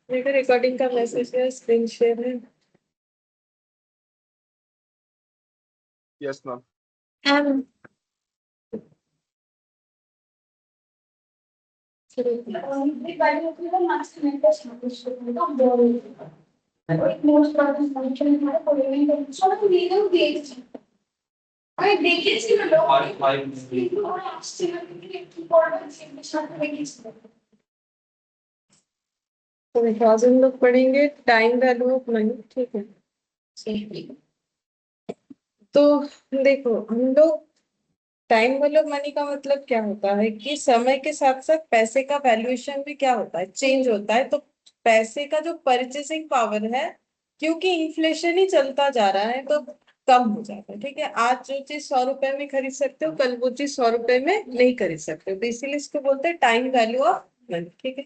देखो रिकॉर्डिंग का मैसेज है, स्क्रीन शेयर है। Yes ma'am. আমি দেখেছিল কিন্তু ওরা আসছিল কি করবে সেটার সাথে দেখেছিল। तो बिकॉज हम लोग पढ़ेंगे टाइम वैल्यू ऑफ मनी, ठीक है। तो देखो हम लोग टाइम वैल्यू ऑफ मनी का मतलब क्या होता है कि समय के साथ साथ पैसे का वैल्यूएशन भी क्या होता है, चेंज होता है। तो पैसे का जो परचेसिंग पावर है, क्योंकि इन्फ्लेशन ही चलता जा रहा है, तो कम हो जाता है। ठीक है, आज जो चीज 100 रुपए में खरीद सकते हो, कल वो चीज 100 रुपए में नहीं खरीद सकते हो। तो इसीलिए इसको बोलते हैं टाइम वैल्यू ऑफ मनी। ठीक है,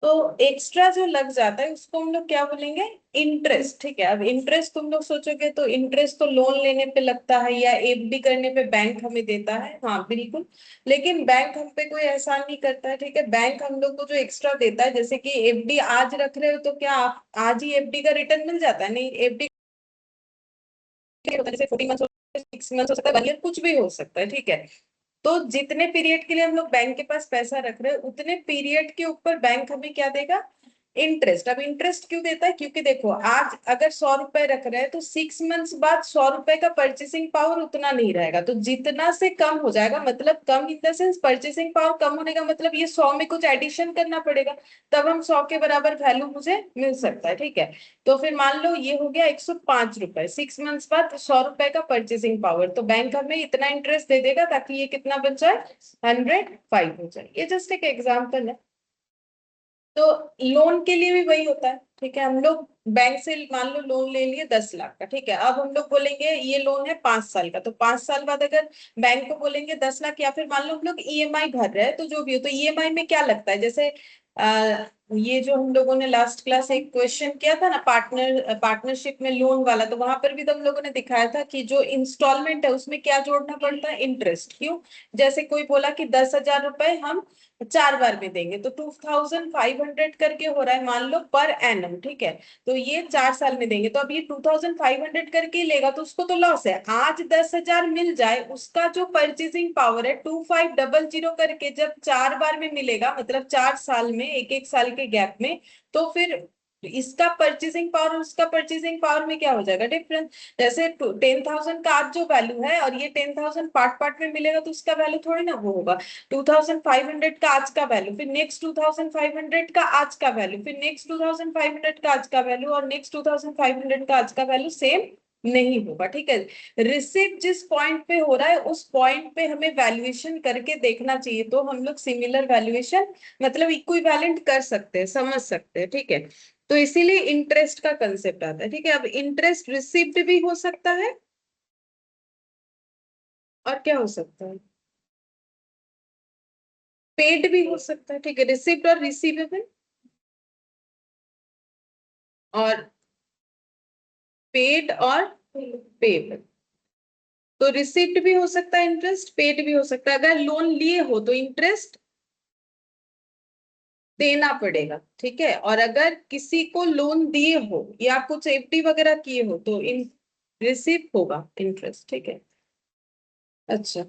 तो एक्स्ट्रा जो लग जाता है उसको हम लोग क्या बोलेंगे, इंटरेस्ट। ठीक है, अब इंटरेस्ट तुम लोग सोचोगे तो इंटरेस्ट तो लोन लेने पे लगता है या एफडी करने पे बैंक हमें देता है, हाँ बिल्कुल। लेकिन बैंक हम पे कोई एहसान नहीं करता है। ठीक है, बैंक हम लोग को जो एक्स्ट्रा देता है, जैसे कि एफडी आज रख रहे हो तो क्या आप आज ही एफडी का रिटर्न मिल जाता है? नहीं, एफडी जैसे 14 मंथ हो, 6 मंथ हो सकता है, 1 ईयर, कुछ भी हो सकता है। ठीक है, तो जितने पीरियड के लिए हम लोग बैंक के पास पैसा रख रहे हैं, उतने पीरियड के ऊपर बैंक हमें क्या देगा, इंटरेस्ट। अब इंटरेस्ट क्यों देता है, क्योंकि देखो आज अगर 100 रुपए रख रहे हैं तो 6 मंथ्स बाद 100 रुपए का परचेसिंग पावर उतना नहीं रहेगा। तो जितना से कम हो जाएगा, मतलब कम in the sense purchasing power कम होने का मतलब ये 100 में कुछ एडिशन करना पड़ेगा, तब हम 100 के बराबर वैल्यू मुझे मिल सकता है। ठीक है, तो फिर मान लो ये हो गया 105 रुपए, 6 मंथ्स बाद 100 रुपए का परचेसिंग पावर, तो बैंक हमें इतना इंटरेस्ट दे देगा ताकि ये कितना बन जाए, 105 हो जाए। ये जस्ट एक एग्जाम्पल है। तो लोन के लिए भी वही होता है। ठीक है, हम लोग बैंक से मान लो लोन ले लिए 10 लाख का। ठीक है, अब हम लोग बोलेंगे ये लोन है 5 साल का, तो 5 साल बाद अगर बैंक को बोलेंगे 10 लाख, या फिर मान लो हम लोग ईएमआई भर रहे हैं, तो जो भी हो, तो ईएमआई में क्या लगता है, जैसे ये जो हम लोगों ने लास्ट क्लास एक क्वेश्चन किया था ना, पार्टनरशिप में लोन वाला, तो वहां पर भी तो हम लोगों ने दिखाया था कि जो इंस्टॉलमेंट है उसमें क्या जोड़ना पड़ता है, इंटरेस्ट। क्यों, जैसे कोई बोला कि 10,000 रुपए हम 4 बार में देंगे, तो 2,500 करके हो रहा है मान लो पर एनम। ठीक है, तो ये 4 साल में देंगे, तो अब ये 2,500 करके ही लेगा, तो उसको तो लॉस है। आज 10,000 मिल जाए, उसका जो परचेसिंग पावर है 2,500 करके जब 4 बार में मिलेगा, मतलब 4 साल में, एक एक साल के गैप में, तो फिर इसका परचेसिंग पावर और उसका परचेसिंग पावर में क्या हो जाएगा, डिफरेंस। जैसे 10,000 का आज जो वैल्यू है और ये 10,000 पार्ट पार्ट में मिलेगा, तो उसका वैल्यू थोड़ी ना वो होगा। 2,500 का आज का वैल्यू, फिर नेक्स्ट 2,500 का आज का वैल्यू, फिर नेक्स्ट 2,500 का आज का वैल्यू, और नेक्स्ट 2,500 का आज का वैल्यू सेम नहीं होगा। ठीक है, रिसिप्ट जिस पॉइंट पे हो रहा है उस पॉइंट पे हमें वैल्यूएशन करके देखना चाहिए, तो हम लोग सिमिलर वैल्यूएशन मतलब इक्विवेलेंट कर सकते हैं, समझ सकते हैं। ठीक है, तो इसीलिए इंटरेस्ट का कंसेप्ट आता है। ठीक है, अब इंटरेस्ट रिसिप्ट भी हो सकता है, और क्या हो सकता है, पेड भी हो सकता है। ठीक है, रिसिप्ट और रिसीवेबल, और पेड और पेबल। तो रिसिप्ट भी हो सकता है इंटरेस्ट, पेड भी हो सकता है। अगर लोन लिए हो तो इंटरेस्ट देना पड़ेगा। ठीक है, और अगर किसी को लोन दिए हो या कुछ एफडी वगैरह किए हो तो इन रिसिप्ट होगा इंटरेस्ट। ठीक है, अच्छा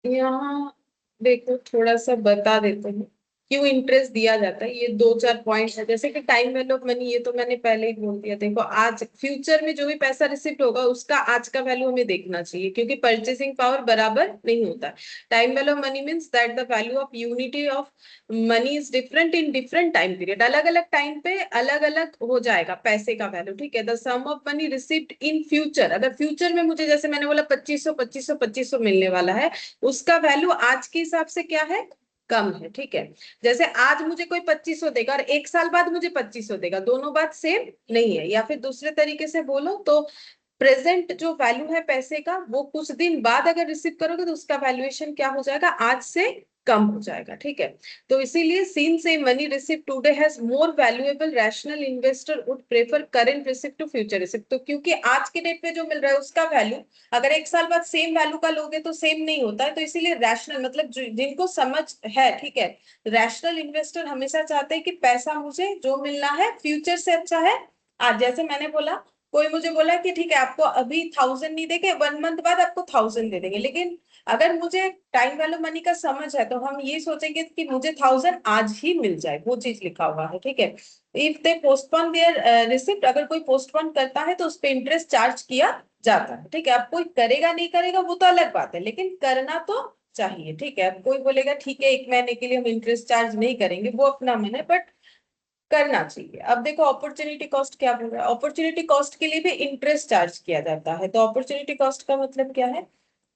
यहाँ देखो थोड़ा सा बता देते हैं क्यों इंटरेस्ट दिया जाता है। ये 2-4 पॉइंट है, जैसे कि टाइम वैल्यू ऑफ मनी, ये तो मैंने पहले ही बोल दिया। देखो आज फ्यूचर में जो भी पैसा रिसिप्ट होगा उसका आज का वैल्यू हमें देखना चाहिए, क्योंकि परचेसिंग पावर बराबर नहीं होता। Time value of money means that the value of unity of money is different in different time period. अलग अलग टाइम पे अलग अलग हो जाएगा पैसे का वैल्यू। ठीक है, the sum of money receipt in future, अगर फ्यूचर में मुझे जैसे मैंने बोला 2500 2500 2500 मिलने वाला है, उसका वैल्यू आज के हिसाब से क्या है, कम है। ठीक है, जैसे आज मुझे कोई 2500 देगा और एक साल बाद मुझे 2500 देगा, दोनों बात सेम नहीं है। या फिर दूसरे तरीके से बोलो तो प्रेजेंट जो वैल्यू है पैसे का, वो कुछ दिन बाद अगर रिसीव करोगे तो उसका वैल्यूएशन क्या हो जाएगा, आज से कम हो जाएगा, ठीक है। तो इसीलिए since a money received today has more valuable, rational investor would prefer current receipt to future receipt। तो क्योंकि आज के डेट पे जो मिल रहा है उसका वैल्यू अगर एक साल बाद सेम वैल्यू का लोगे तो सेम नहीं होता है, तो इसीलिए रैशनल मतलब जिनको समझ है, ठीक है, रैशनल इन्वेस्टर हमेशा चाहते हैं कि पैसा मुझे जो मिलना है फ्यूचर से अच्छा है आज। जैसे मैंने बोला, कोई मुझे बोला कि ठीक है आपको अभी 1000 नहीं देंगे, 1 मंथ बाद आपको 1000 दे देंगे, लेकिन अगर मुझे टाइम वैल्यू मनी का समझ है तो हम ये सोचेंगे कि मुझे 1000 आज ही मिल जाए, वो चीज लिखा हुआ है, ठीक है। If they postpone their receipt, अगर कोई पोस्टपोन करता है तो उस पर इंटरेस्ट चार्ज किया जाता है, ठीक है। अब कोई करेगा नहीं करेगा वो तो अलग बात है, लेकिन करना तो चाहिए, ठीक है। अब कोई बोलेगा ठीक है 1 महीने के लिए हम इंटरेस्ट चार्ज नहीं करेंगे, वो अपना मन है, बट करना चाहिए। अब देखो अपॉर्चुनिटी कॉस्ट क्या बोल रहा है, अपॉर्चुनिटी कॉस्ट के लिए भी इंटरेस्ट चार्ज किया जाता है। तो अपॉर्चुनिटी कॉस्ट का मतलब क्या है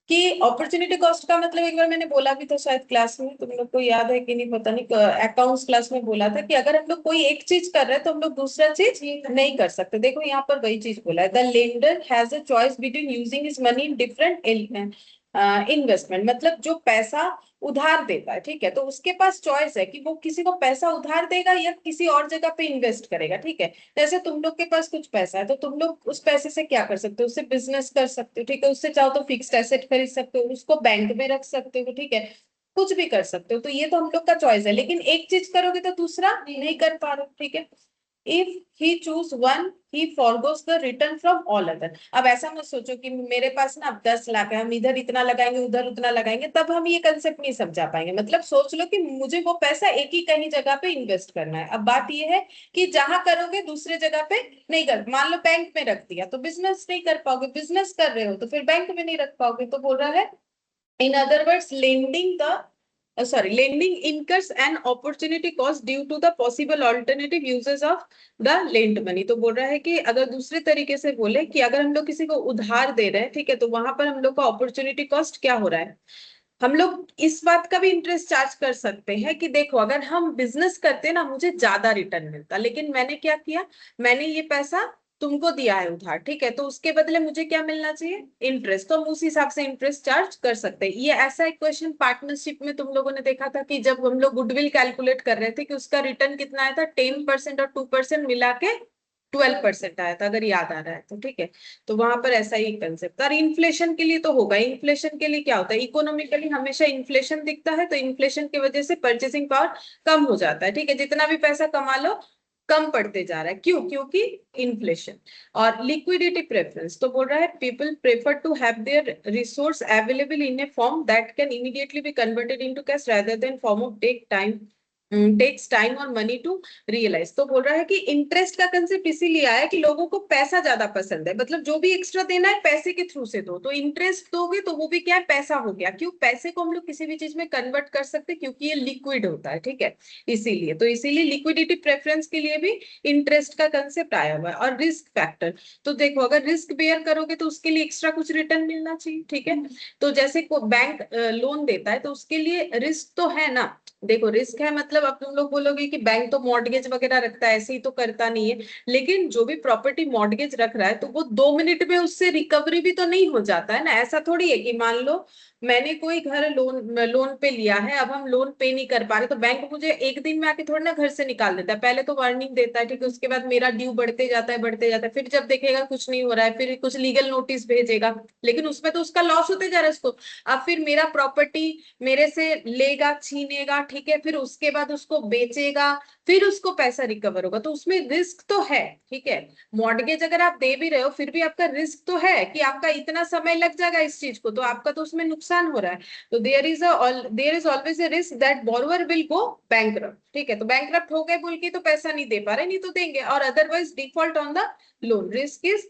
कि अपॉर्चुनिटी कॉस्ट का मतलब एक बार मैंने बोला भी था शायद क्लास में, तुम लोग को याद है कि नहीं पता नहीं, अकाउंट्स क्लास में बोला था कि अगर हम लोग कोई एक चीज कर रहे हैं तो हम लोग दूसरा चीज नहीं कर सकते। देखो यहाँ पर वही चीज बोला है, the lender has a choice between using his money in different investment. मतलब जो पैसा उधार देता है, ठीक है, तो उसके पास चॉइस है कि वो किसी को पैसा उधार देगा या किसी और जगह पे इन्वेस्ट करेगा, ठीक है। जैसे तुम लोग के पास कुछ पैसा है तो तुम लोग उस पैसे से क्या कर सकते हो, उससे बिजनेस कर सकते हो, ठीक है, उससे चाहो तो फिक्स्ड एसेट खरीद सकते हो, उसको बैंक में रख सकते हो, ठीक है, कुछ भी कर सकते हो। तो ये तो हम लोग का चॉइस है, लेकिन एक चीज करोगे तो दूसरा नहीं कर पा रहे, ठीक है। If he choose one he forgoes the return from all other. अब ऐसा मत सोचो कि मेरे पास ना 10 लाख है, हम इधर इतना लगाएंगे उधर उतना लगाएंगे, तब हम ये कंसेप्ट नहीं समझा पाएंगे। मतलब सोच लो कि मुझे वो पैसा एक ही कहीं जगह पे इन्वेस्ट करना है। अब बात ये है कि जहां करोगे दूसरे जगह पे नहीं कर, मान लो बैंक में रख दिया तो बिजनेस नहीं कर पाओगे, बिजनेस कर रहे हो तो फिर बैंक में नहीं रख पाओगे। तो बोल रहा है in other words lending incurs an opportunity cost due to the possible alternative uses of the lent money। तो बोल रहा है कि अगर दूसरे तरीके से बोले कि अगर हम लोग किसी को उधार दे रहे हैं, ठीक है, तो वहां पर हम लोग का अपॉर्चुनिटी कॉस्ट क्या हो रहा है, हम लोग इस बात का भी इंटरेस्ट चार्ज कर सकते हैं कि देखो अगर हम बिजनेस करते ना मुझे ज्यादा रिटर्न मिलता, लेकिन मैंने क्या किया, मैंने ये पैसा तुमको दिया है उधार, ठीक है, तो उसके बदले मुझे क्या मिलना चाहिए, इंटरेस्ट। तो हम उस हिसाब से इंटरेस्ट चार्ज कर सकते हैं। ये ऐसा एक क्वेश्चन पार्टनरशिप में तुम लोगों ने देखा था कि जब हम लोग गुडविल कैलकुलेट कर रहे थे कि उसका रिटर्न कितना आया था, 10% और 2% मिला के 12% आया था, अगर याद आ रहा है तो, ठीक है। तो वहां पर ऐसा ही कंसेप्ट था। और इन्फ्लेशन के लिए तो होगा, इन्फ्लेशन के लिए क्या होता है, इकोनॉमिकली हमेशा इन्फ्लेशन दिखता है, तो इन्फ्लेशन की वजह से परचेसिंग पावर कम हो जाता है, ठीक है, जितना भी पैसा कमा लो कम पड़ते जा रहा है, क्यों, क्योंकि इन्फ्लेशन। और लिक्विडिटी प्रेफरेंस तो बोल रहा है people prefer to have their resource available in a form that can immediately be converted into cash rather than form of takes time और मनी टू रियलाइज। तो बोल रहा है कि इंटरेस्ट का कंसेप्ट इसीलिए आया कि लोगों को पैसा ज्यादा पसंद है, मतलब जो भी एक्स्ट्रा देना है पैसे के थ्रू से दो, तो इंटरेस्ट दोगे तो वो भी क्या है, पैसा हो गया। क्यों, पैसे को हम लोग किसी भी चीज में कन्वर्ट कर सकते हैं क्योंकि ये लिक्विड होता है, ठीक है, इसीलिए। तो इसीलिए लिक्विडिटी प्रेफरेंस के लिए भी इंटरेस्ट का कंसेप्ट आया हुआ है। और रिस्क फैक्टर तो देखो अगर रिस्क बेयर करोगे तो उसके लिए एक्स्ट्रा कुछ रिटर्न मिलना चाहिए, ठीक है। तो जैसे बैंक लोन देता है तो उसके लिए रिस्क तो है ना, देखो रिस्क है मतलब अब तुम लोग बोलोगे कि बैंक तो मॉर्गेज वगैरह रखता है, ऐसे ही तो करता नहीं है, लेकिन जो भी प्रॉपर्टी मॉर्गेज रख रहा है तो वो 2 मिनट में उससे रिकवरी भी तो नहीं हो जाता है ना। ऐसा थोड़ी है कि मान लो मैंने कोई घर लोन पे लिया है, अब हम लोन पे नहीं कर पा रहे तो बैंक मुझे एक दिन में आके थोड़ा ना घर से निकाल देता है, पहले तो वार्निंग देता है, ठीक है, उसके बाद मेरा ड्यू बढ़ते जाता है बढ़ते जाता है, फिर जब देखेगा कुछ नहीं हो रहा है फिर कुछ लीगल नोटिस भेजेगा, लेकिन उसमें तो उसका लॉस होते जा रहा है उसको। अब फिर मेरा प्रॉपर्टी मेरे से लेगा छीनेगा, ठीक है, फिर उसके बाद उसको बेचेगा, फिर उसको पैसा रिकवर होगा, तो उसमें रिस्क तो है, ठीक है। मॉर्गेज अगर आप दे भी रहे हो फिर भी आपका रिस्क तो है कि आपका इतना समय लग जाएगा इस चीज को, तो आपका तो उसमें नुकसान हो रहा है। तो there is always a risk that borrower will go bankrupt, ठीक है, तो बैंकरप्ट हो गए बोल के तो पैसा नहीं दे पा रहे, नहीं तो देंगे, और otherwise default on the loan. Risk is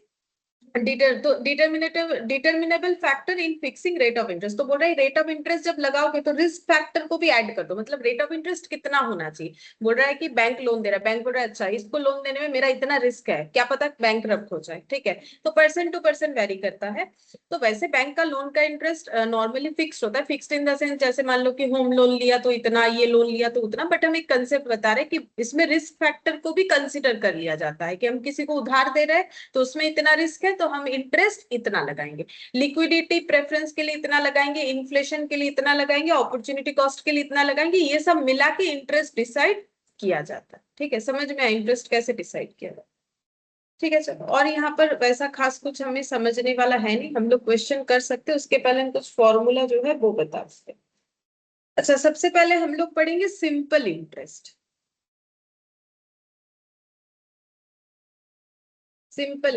determinable factor in fixing rate of interest. तो बोल रहा है रेट ऑफ इंटरेस्ट जब लगाओगे तो रिस्क फैक्टर को भी ऐड कर दो, मतलब रेट ऑफ इंटरेस्ट कितना होना चाहिए। बोल रहा है कि बैंक लोन दे रहा है, बैंक बोल रहा है अच्छा इसको लोन देने में मेरा इतना रिस्क है, क्या पता बैंकरप्ट हो जाए, ठीक है, तो पर्सन टू पर्सन वेरी करता है। तो वैसे बैंक का लोन का इंटरेस्ट नॉर्मली फिक्स होता है, फिक्स्ड इन द सेंस जैसे मान लो कि होम लोन लिया तो इतना, ये लोन लिया तो उतना, बट हम एक कंसेप्ट बता रहे हैं कि इसमें रिस्क फैक्टर को भी कंसिडर कर लिया जाता है कि हम किसी को उधार दे रहे हैं तो उसमें इतना रिस्क है तो तो हम इंटरेस्ट इतना लगाएंगे, लिक्विडिटी प्रेफरेंस के लिए इतना लगाएंगे, इन्फ्लेशन के लिए इतना लगाएंगे, अपॉर्चुनिटी कॉस्ट के लिए इतना लगाएंगे, ये सब मिला के इंटरेस्ट डिसाइड किया जाता है। ठीक है, समझ में आया इंटरेस्ट कैसे डिसाइड किया जाता है? ठीक है चलो, और यहाँ पर वैसा खास कुछ हमें समझने वाला है नहीं, हम लोग क्वेश्चन कर सकते हैं, उसके पहले हम कुछ फॉर्मूला जो है वो बता सकते हैं। अच्छा, सबसे पहले हम लोग पढ़ेंगे सिंपल इंटरेस्ट। सिंपल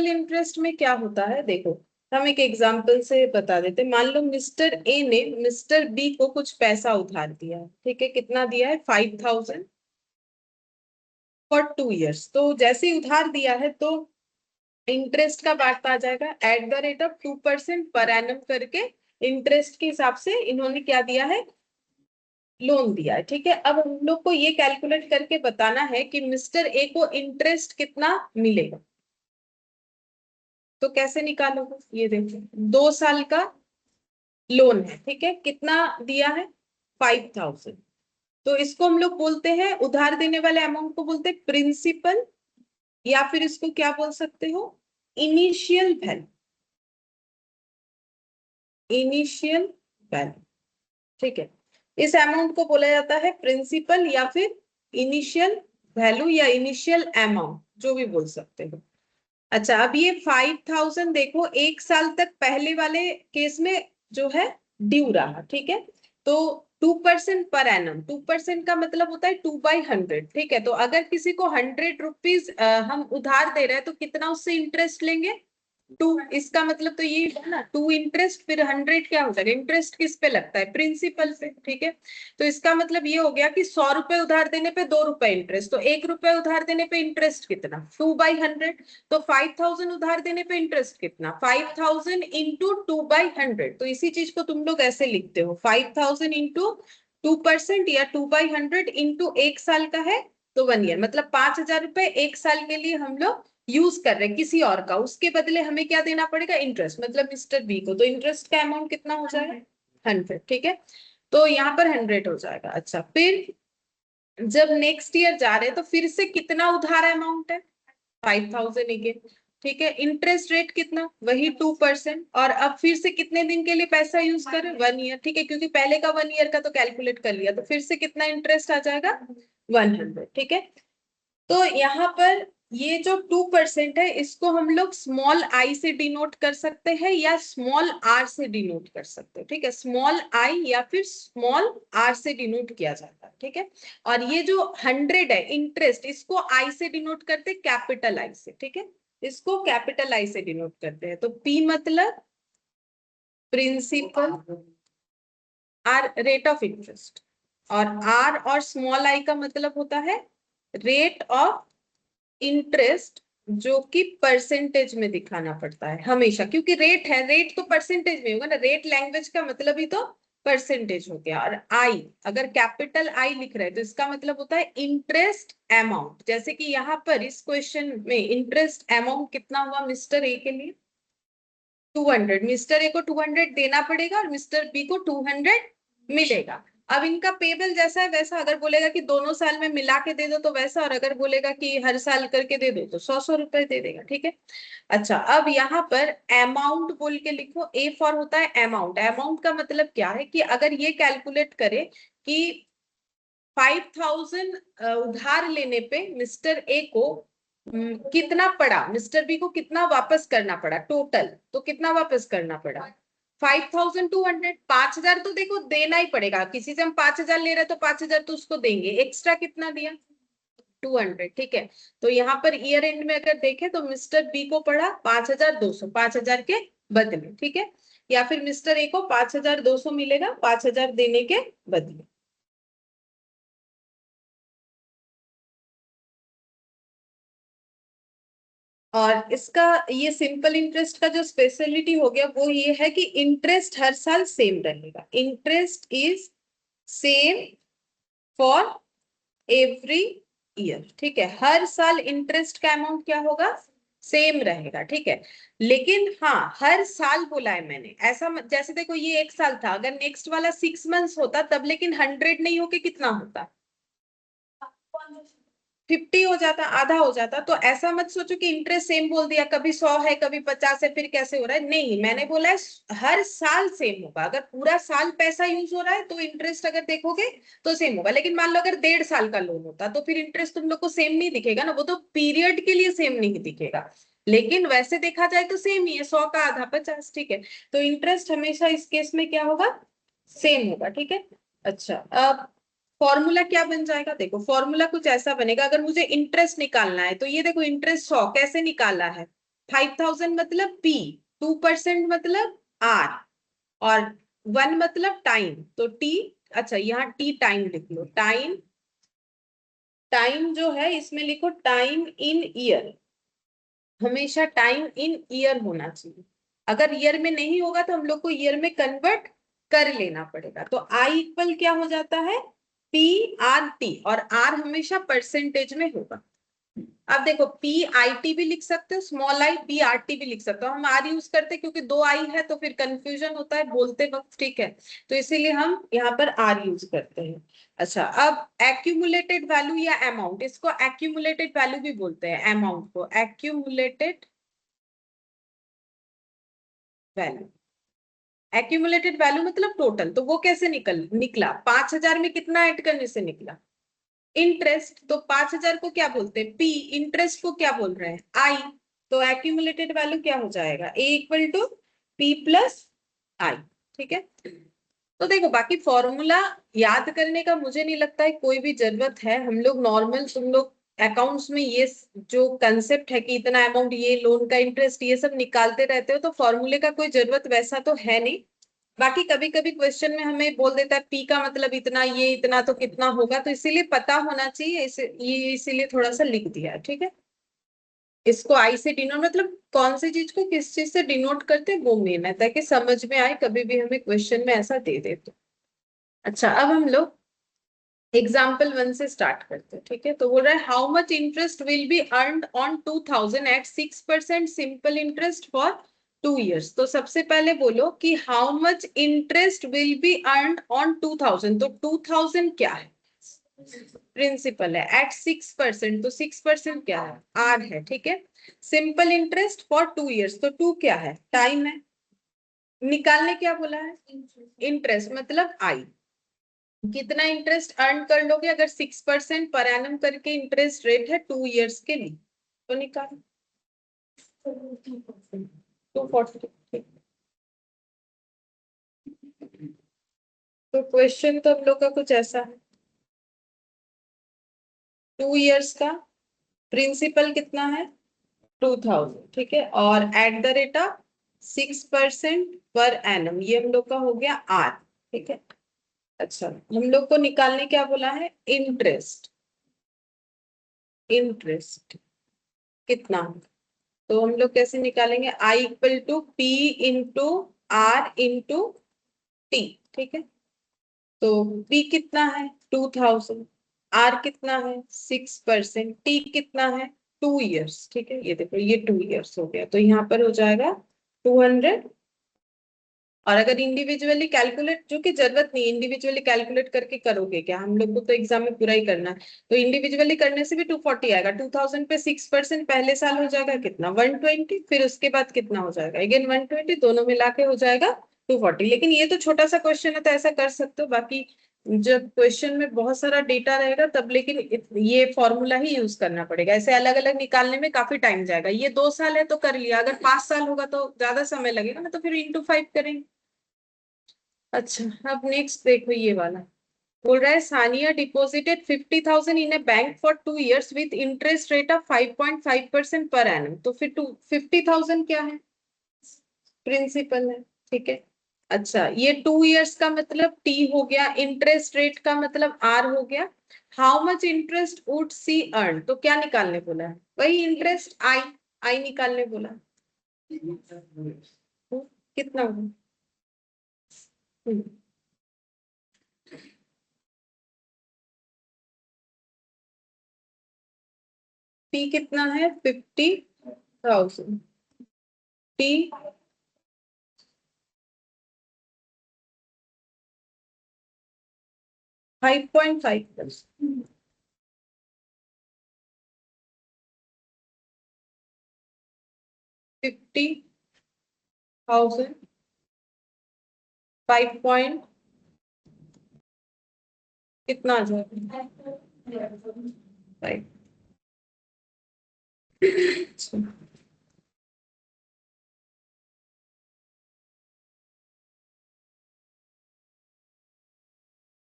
इंटरेस्ट में क्या होता है, देखो हम एक एग्जांपल से बता देते हैं। मान लो मिस्टर ए ने मिस्टर बी को कुछ पैसा उधार दिया है, ठीक है, कितना दिया है 5000 फॉर 2 years। तो जैसे ही उधार दिया है तो इंटरेस्ट का बात आ जाएगा eight the rate of 2% per annum करके, इंटरेस्ट के हिसाब से इन्होंने क्या दिया है, लोन दिया है। ठीक है, अब हम लोग को ये कैलकुलेट करके बताना है कि मिस्टर ए को इंटरेस्ट कितना मिलेगा। तो कैसे निकालोगे, ये देखो 2 साल का लोन है, ठीक है, कितना दिया है 5000। तो इसको हम लोग बोलते हैं, उधार देने वाले अमाउंट को बोलते हैं प्रिंसिपल, या फिर इसको क्या बोल सकते हो, इनिशियल वैल्यू। इनिशियल वैल्यू, ठीक है, इस अमाउंट को बोला जाता है प्रिंसिपल या फिर इनिशियल वैल्यू या इनिशियल अमाउंट, जो भी बोल सकते हो। अच्छा, अब ये 5000 देखो 1 साल तक पहले वाले केस में जो है ड्यू रहा, ठीक है, तो 2% पर एनम, 2% का मतलब होता है 2/100। ठीक है, तो अगर किसी को 100 रुपीज हम उधार दे रहे हैं तो कितना उससे इंटरेस्ट लेंगे 2, इसका मतलब तो ये है ना 2 इंटरेस्ट, फिर 100 क्या हो जाएगा, इंटरेस्ट किस पे लगता है, प्रिंसिपल पे। ठीक है, तो इसका मतलब ये हो गया कि 100 रुपए उधार देने पे 2 रुपए इंटरेस्ट, तो 1 रुपए उधार देने पे इंटरेस्ट कितना 2/100। तो 5000 उधार देने पे इंटरेस्ट कितना 5000 इंटू 2/100। तो इसी चीज को तुम लोग ऐसे लिखते हो 5000 इंटू 2% या 2/100 इंटू 1 साल का है तो 1 ईयर, मतलब 5000 रुपए 1 साल के लिए हम लोग यूज कर रहे हैं किसी और का, उसके बदले हमें क्या देना पड़ेगा, इंटरेस्ट, मतलब मिस्टर बी को। तो इंटरेस्ट का अमाउंट कितना हो जाएगा 100। ठीक है, तो यहाँ पर 100 हो जाएगा। अच्छा, फिर जब नेक्स्ट ईयर जा रहे हैं तो फिर से कितना उधार अमाउंट है 5000 अगेन। ठीक है, इंटरेस्ट रेट कितना, वही 2%, और अब फिर से कितने दिन के लिए पैसा यूज करें 1 ईयर। ठीक है, क्योंकि पहले का 1 ईयर का तो कैलकुलेट कर लिया, तो फिर से कितना इंटरेस्ट आ जाएगा 100। ठीक है, तो यहाँ पर ये जो 2% है इसको हम लोग स्मॉल आई से डिनोट कर सकते हैं या स्मॉल आर से डिनोट कर सकते हैं। ठीक है, स्मॉल आई या फिर स्मॉल आर से डिनोट किया जाता है। ठीक है, और ये जो 100 है इंटरेस्ट, इसको आई से डिनोट करते हैं, कैपिटल आई से। ठीक है, इसको कैपिटल आई से डिनोट करते हैं। तो पी मतलब principal, R rate of interest, और आर और स्मॉल आई का मतलब होता है रेट ऑफ इंटरेस्ट, जो कि परसेंटेज में दिखाना पड़ता है हमेशा, क्योंकि रेट है, रेट तो परसेंटेज में होगा ना, रेट लैंग्वेज का मतलब ही तो परसेंटेज हो गया। और आई, अगर कैपिटल आई लिख रहे हैं तो इसका मतलब होता है इंटरेस्ट अमाउंट। जैसे कि यहाँ पर इस क्वेश्चन में इंटरेस्ट अमाउंट कितना हुआ मिस्टर ए के लिए 200, मिस्टर ए को 200 देना पड़ेगा और मिस्टर बी को 200 मिलेगा। अब इनका पेबल जैसा है वैसा, अगर बोलेगा कि दोनों साल में मिला के दे दो तो वैसा, और अगर बोलेगा कि हर साल करके दे दो तो 100 रुपए दे देगा। ठीक है, अच्छा, अब यहाँ पर अमाउंट बोल के लिखो, ए फॉर होता है अमाउंट। अमाउंट का मतलब क्या है कि अगर ये कैलकुलेट करे कि 5000 उधार लेने पे मिस्टर ए को कितना पड़ा, मिस्टर बी को कितना वापस करना पड़ा टोटल, तो कितना वापस करना पड़ा 5200। 5000 तो देखो देना ही पड़ेगा, किसी से हम 5000 ले रहे तो 5000 तो उसको देंगे, एक्स्ट्रा कितना दिया 200। ठीक है, तो यहाँ पर ईयर एंड में अगर देखें तो मिस्टर बी को पड़ा 5200, 5000 के बदले। ठीक है, या फिर मिस्टर ए को 5200 मिलेगा 5000 देने के बदले। और इसका ये सिंपल इंटरेस्ट का जो स्पेशलिटी हो गया वो ये है कि इंटरेस्ट हर साल सेम रहेगा, interest is same for every year. ठीक है, हर साल इंटरेस्ट का अमाउंट क्या होगा, सेम रहेगा। ठीक है, लेकिन हाँ हर साल बोला है मैंने, ऐसा जैसे देखो ये 1 साल था, अगर नेक्स्ट वाला 6 मंथ्स होता तब लेकिन 100 नहीं होके कितना होता 50 हो जाता, आधा हो जाता। तो ऐसा मत सोचो कि इंटरेस्ट सेम बोल दिया, कभी 100 है कभी 50 है, फिर कैसे हो रहा है। नहीं, मैंने बोला है हर साल सेम होगा। अगर पूरा साल पैसा यूज हो रहा है तो इंटरेस्ट अगर देखोगे तो सेम होगा। लेकिन मान लो अगर 1.5 साल का लोन होता तो फिर इंटरेस्ट तुम लोग को सेम नहीं दिखेगा ना, वो तो पीरियड के लिए सेम नहीं दिखेगा। लेकिन वैसे देखा जाए तो सेम ही है, 100 का आधा 50, ठीक है। तो इंटरेस्ट हमेशा इस केस में क्या होगा, सेम होगा, ठीक है। अच्छा, अब फॉर्मूला क्या बन जाएगा, देखो फॉर्मूला कुछ ऐसा बनेगा। अगर मुझे इंटरेस्ट निकालना है तो ये देखो, इंटरेस्ट 100 कैसे निकाला है, 5000 मतलब पी, 2% मतलब आर, और 1 मतलब टाइम, तो टी। अच्छा, यहाँ टी टाइम लिख लो, टाइम, टाइम जो है इसमें लिखो टाइम इन ईयर। हमेशा टाइम इन ईयर होना चाहिए। अगर ईयर में नहीं होगा तो हम लोग को ईयर में कन्वर्ट कर लेना पड़ेगा। तो आई इक्वल क्या हो जाता है, पी आर टी, और आर हमेशा परसेंटेज में होगा। अब देखो, पी आई टी भी लिख सकते हो, small I, P R T भी लिख सकते हो। हम आर यूज करते हैं क्योंकि 2 आई है तो फिर कंफ्यूजन होता है बोलते वक्त, ठीक है। तो इसीलिए हम यहाँ पर आर यूज करते हैं। अच्छा, अब एक्यूमुलेटेड वैल्यू या अमाउंट, इसको एक्यूमुलेटेड वैल्यू भी बोलते हैं, अमाउंट को एक्यूमुलेटेड वैल्यू। एक्यूमुलेटेड वैल्यू मतलब टोटल। तो वो कैसे निकला, 5000 में कितना ऐड करने से निकला, इंटरेस्ट। तो 5000 को क्या बोलते हैं, पी, इंटरेस्ट को क्या बोल रहे हैं, आई। तो एक्यूमुलेटेड वैल्यू क्या हो जाएगा, ए equal to P plus I, ठीक है। तो देखो, बाकी फॉर्मूला याद करने का मुझे नहीं लगता है कोई भी जरूरत है। हम लोग नॉर्मल, तुम लोग अकाउंट्स में ये जो कंसेप्ट है कि इतना अमाउंट, ये लोन का इंटरेस्ट, ये सब निकालते रहते हो, तो फॉर्मूले का कोई जरूरत वैसा तो है नहीं। बाकी कभी कभी क्वेश्चन में हमें बोल देता है पी का मतलब इतना, ये इतना, तो कितना होगा, तो इसीलिए पता होना चाहिए, ये इसीलिए थोड़ा सा लिख दिया, ठीक है। इसको आई से डिनोट, मतलब कौन सी चीज को किस चीज से डिनोट करते हैं वो मेन है, ताकि समझ में आए कभी भी हमें क्वेश्चन में ऐसा दे दे तो। अच्छा, अब हम लोग एग्जाम्पल 1 से स्टार्ट करते हैं, ठीक है। तो बोल रहा है how much interest will be earned on 2000 at 6% simple interest for 2 years। तो सबसे पहले बोलो कि how much interest will be earned on 2000। तो 2000 क्या है, प्रिंसिपल है, एट 6%, तो 6% क्या है, आर है, ठीक है। सिंपल इंटरेस्ट फॉर 2 years, तो 2 क्या है, टाइम है। निकालने क्या बोला है, इंटरेस्ट मतलब आई। कितना इंटरेस्ट अर्न कर लोगे अगर 6% पर एनम करके इंटरेस्ट रेट है 2 years के लिए, तो निकालो 240। तो क्वेश्चन तो हम लोग का कुछ ऐसा है, 2 years का प्रिंसिपल कितना है, 2000, ठीक है, और eight the rate of 6% per annum, ये हम लोग का हो गया आर, ठीक है। अच्छा, हम लोग को निकालने क्या बोला है, इंटरेस्ट, इंटरेस्ट कितना। तो हम लोग कैसे निकालेंगे, I equal to P into R into T, ठीक है। तो पी कितना है, 2000, आर कितना है 6%, टी कितना है 2 years, ठीक है। ये देखो, ये 2 years हो गया, तो यहाँ पर हो जाएगा 200। और अगर इंडिविजुअली कैलकुलेट, जो कि जरूरत नहीं, इंडिविजुअली कैलकुलेट करके करोगे क्या, हम लोग को तो एग्जाम में पूरा ही करना है। तो इंडिविजुअली करने से भी 240 आएगा। 2000 पे 6% पहले साल हो जाएगा कितना, 120, फिर उसके बाद कितना हो जाएगा, अगेन 120, दोनों मिला के हो जाएगा 240। लेकिन ये तो छोटा सा क्वेश्चन है तो ऐसा कर सकते हो। बाकी जब क्वेश्चन में बहुत सारा डेटा रहेगा तब लेकिन ये फॉर्मूला ही यूज करना पड़ेगा। ऐसे अलग अलग निकालने में काफी टाइम जाएगा। ये 2 साल है तो कर लिया, अगर 5 साल होगा तो ज्यादा समय लगेगा ना, तो फिर इंटू 5 करेंगे। अच्छा, अब नेक्स्ट देखो ये वाला। बोल रहा है Sania deposited 50,000 in a bank for 2 years with interest rate of 5.5% per annum. तो फिर 50,000 क्या है, प्रिंसिपल है, ठीक है। अच्छा, ये 2 years का मतलब टी हो गया, इंटरेस्ट रेट का मतलब आर हो गया। How much interest would see earn, तो क्या निकालने बोला है, वही इंटरेस्ट आई, आई निकालने बोला। कितना होगा, पी कितना है 50,000, टी 5.5%, 50,000 5 पॉइंट कितना आ जाएगा 5।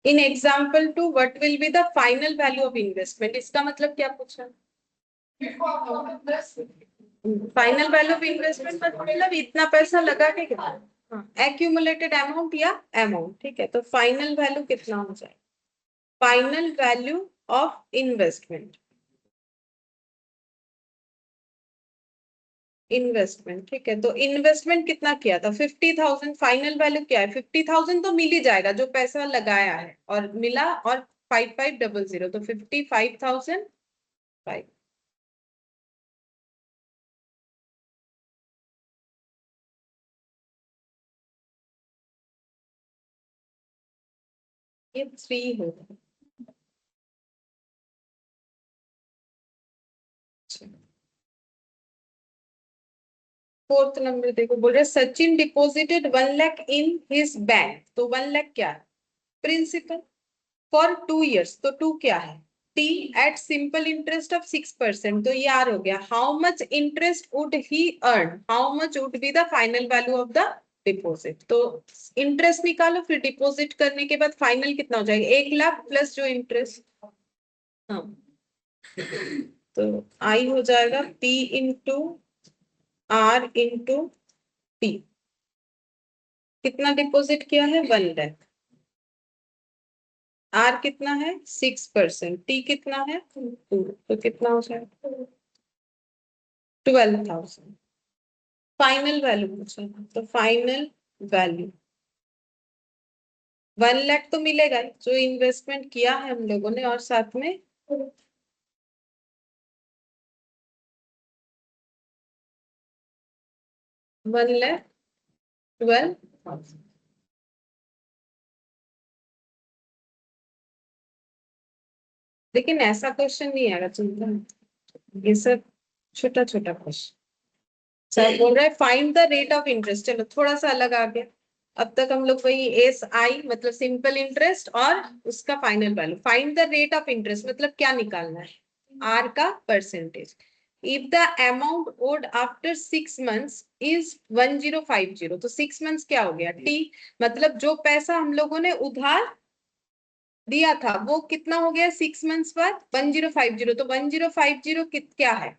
In example two what will be the final value of investment, इसका मतलब क्या पूछा? फाइनल वैल्यू ऑफ इन्वेस्टमेंट मतलब इतना पैसा लगा के कितना, एक्यूमुलेटेड अमाउंट या अमाउंट, ठीक है। तो फाइनल वैल्यू कितना हो जाए? Final value of investment, investment, ठीक है। तो इन्वेस्टमेंट कितना किया था? 50,000। फाइनल वैल्यू क्या है? 50,000 तो मिल ही जाएगा जो पैसा लगाया है और मिला, और 5500, तो 55,005। ये 3 होगा। फोर्थ नंबर देखो, बोल रहे Sachin deposited 1 lakh in his bank. तो 1 लाख क्या है? Principal for 2 years। तो 2 क्या है? T at simple interest of 6%। तो ये आर हो गया। How much interest would he earn, how much would be the final value of the deposit. तो इंटरेस्ट निकालो, फिर डिपॉजिट करने के बाद फाइनल कितना हो जाएगा? 1 लाख प्लस जो इंटरेस्ट। हाँ, तो आई हो जाएगा P into R into T। कितना डिपॉजिट किया है? 1 लाख। R कितना है? 6%। T कितना है? 2। तो कितना हो जाएगा? 12,000। फाइनल वैल्यू पूछा, तो फाइनल वैल्यू 1 लाख तो मिलेगा ही, जो इन्वेस्टमेंट किया है हम लोगों ने, और साथ में 1,12,000। लेकिन ऐसा क्वेश्चन नहीं आएगा, चिंता नहीं, ये सब छोटा छोटा क्वेश्चन। सर बोल रहा है find the rate of interest. चलो थोड़ा सा अलग आ गया। अब तक हम लोग वही एस आई मतलब सिंपल इंटरेस्ट और उसका final value. Find the rate of interest मतलब क्या निकालना है? आर का percentage. If the amount owed after 6 months is 1050, तो 6 months क्या हो गया? टी, मतलब जो पैसा हम लोगों ने उधार दिया था वो कितना हो गया 6 months बाद? 1050। तो 1050 क्या है?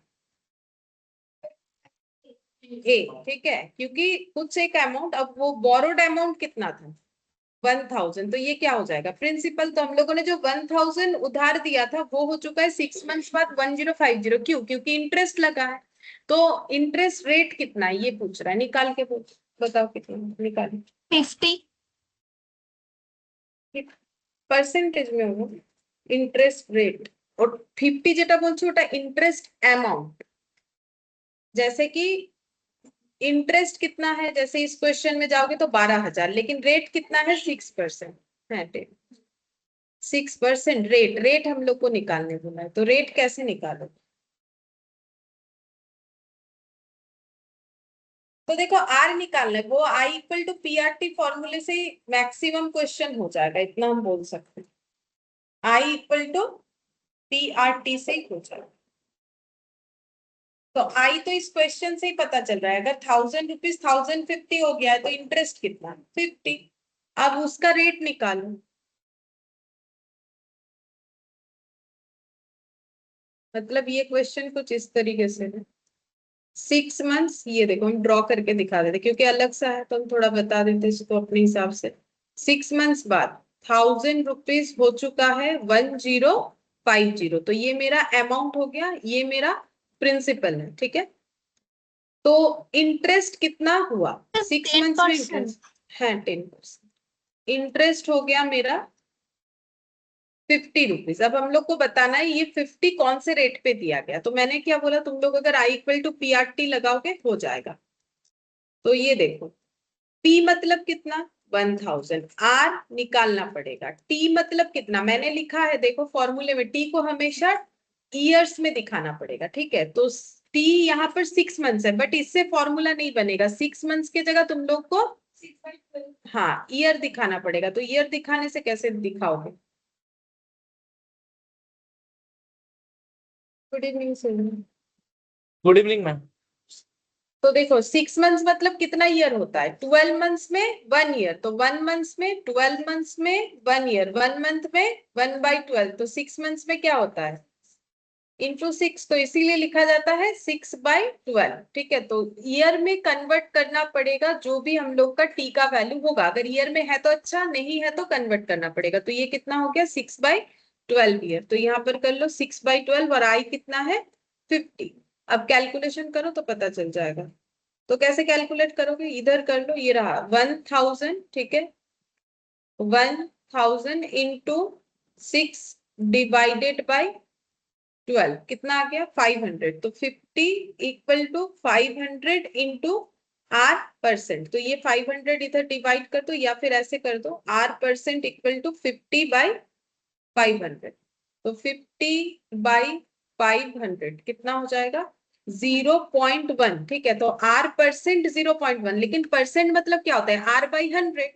ए, ठीक है, क्योंकि कुछ एक अमाउंट, अब वो बोरोड अमाउंट कितना था? 1,000। तो ये क्या हो जाएगा? प्रिंसिपल। तो हम लोगों ने जो 1,000 उधार दिया था वो हो चुका है 6 months बाद 1050। क्यों? क्योंकि इंटरेस्ट लगा है। तो इंटरेस्ट रेट कितना है ये पूछ रहा है, निकाल के पूछ, बताओ कितना निकाले। 50 परसेंटेज में होगा इंटरेस्ट रेट, और 50 যেটা বলছি ওটা इंटरेस्ट अमाउंट। जैसे कि इंटरेस्ट कितना है, जैसे इस क्वेश्चन में जाओगे तो 12,000, लेकिन रेट कितना है? 6% है। 6% रेट, रेट हम लोग को निकालने बोला है, तो रेट कैसे निकालो? तो देखो आर निकालना है, वो आई इक्वल टू पीआरटी फॉर्मूले से मैक्सिमम क्वेश्चन हो जाएगा, इतना हम बोल सकते हैं। आई इक्वल टू पीआरटी से ही हो जाएगा। तो आई तो इस क्वेश्चन से ही पता चल रहा है, अगर 1,000 रुपीज 1,050 हो गया है तो इंटरेस्ट कितना? 50। अब उसका रेट निकालो। मतलब ये क्वेश्चन कुछ इस तरीके से है। 6 months, ये देखो हम ड्रॉ करके दिखा देते क्योंकि अलग सा है, तो हम थोड़ा बता देते इसको अपने हिसाब से। 6 months बाद 1,000 रुपीज हो चुका है 1050। तो ये मेरा अमाउंट हो गया, ये मेरा प्रिंसिपल है, ठीक है। तो इंटरेस्ट कितना हुआ 6 months में? इंटरेस्ट है 10%। इंटरेस्ट हो गया मेरा 50 रुपीज। अब हम लोग को बताना है ये 50 कौन से रेट पे दिया गया। तो मैंने क्या बोला, तुम लोग अगर I equal to P R T लगाओगे हो जाएगा। तो ये देखो, P मतलब कितना? 1,000। R निकालना पड़ेगा। T मतलब कितना? मैंने लिखा है देखो फॉर्मूले में, T को हमेशा ईयर्स में दिखाना पड़ेगा, ठीक है। तो टी यहाँ पर 6 मंथ्स है, बट इससे फॉर्मूला नहीं बनेगा। 6 मंथ्स की जगह तुम लोग को 6/12 हाँ ईयर दिखाना पड़ेगा। तो ईयर दिखाने से कैसे दिखाओगे? Good evening sir. Good evening ma'am. तो देखो 6 मंथ्स मतलब कितना ईयर होता है? 12 मंथ्स में 1 ईयर, तो 1 मंथ्स में 12 मंथ्स में 1 ईयर, 1 मंथ में 1/12, तो 6 मंथ्स में क्या होता है? इंटू 6, तो इसीलिए लिखा जाता है 6/12। ठीक है, तो ईयर में कन्वर्ट करना पड़ेगा जो भी हम लोग का टी का वैल्यू होगा। अगर ईयर में है तो अच्छा, नहीं है तो कन्वर्ट करना पड़ेगा। तो ये कितना हो गया? 6/12 ईयर। तो यहाँ पर कर लो 6/12 और आई कितना है? 50। अब कैलकुलेशन करो तो पता चल जाएगा। तो कैसे कैलकुलेट करोगे? इधर कर लो, ये रहा 1000। ठीक है, 1000 इंटू 6 डिवाइडेड बाई 12 कितना आ गया? 500। तो 50 equal to 500 into R percent. तो ये 500 इधर डिवाइड कर दो, या फिर ऐसे कर दो आर परसेंट इक्वल टू 50/500। तो 50/500 कितना हो जाएगा? 0.1। ठीक है, तो आर परसेंट 0.1, लेकिन परसेंट मतलब क्या होता है? R/100।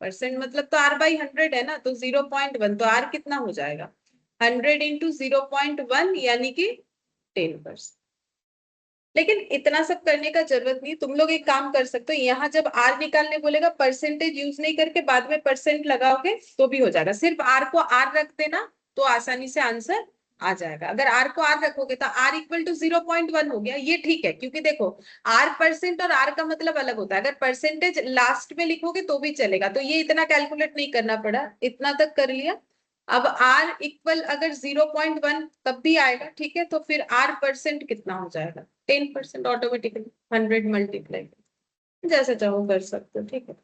परसेंट मतलब तो R/100 है ना, तो 0.1, तो आर कितना हो जाएगा? 100 इंटू 0.1 यानी कि 10%। लेकिन इतना सब करने का जरूरत नहीं। तुम लोग एक काम कर सकते हो, यहाँ जब आर निकालने बोलेगा परसेंटेज यूज नहीं करके बाद में परसेंट लगाओगे तो भी हो जाएगा। सिर्फ आर को आर रख देना तो आसानी से आंसर आ जाएगा। अगर आर को आर रखोगे तो आर इक्वल टू 0.1 हो गया, ये ठीक है। क्योंकि देखो आर परसेंट और आर का मतलब अलग होता है। अगर परसेंटेज लास्ट में लिखोगे तो भी चलेगा। तो ये इतना कैलकुलेट नहीं करना पड़ा, इतना तक कर लिया। अब r इक्वल अगर 0.1 तब भी आएगा। ठीक है, तो फिर r परसेंट कितना हो जाएगा? 10% ऑटोमेटिकली। 100 मल्टीप्लाई जैसे चाहो कर सकते हो। ठीक है,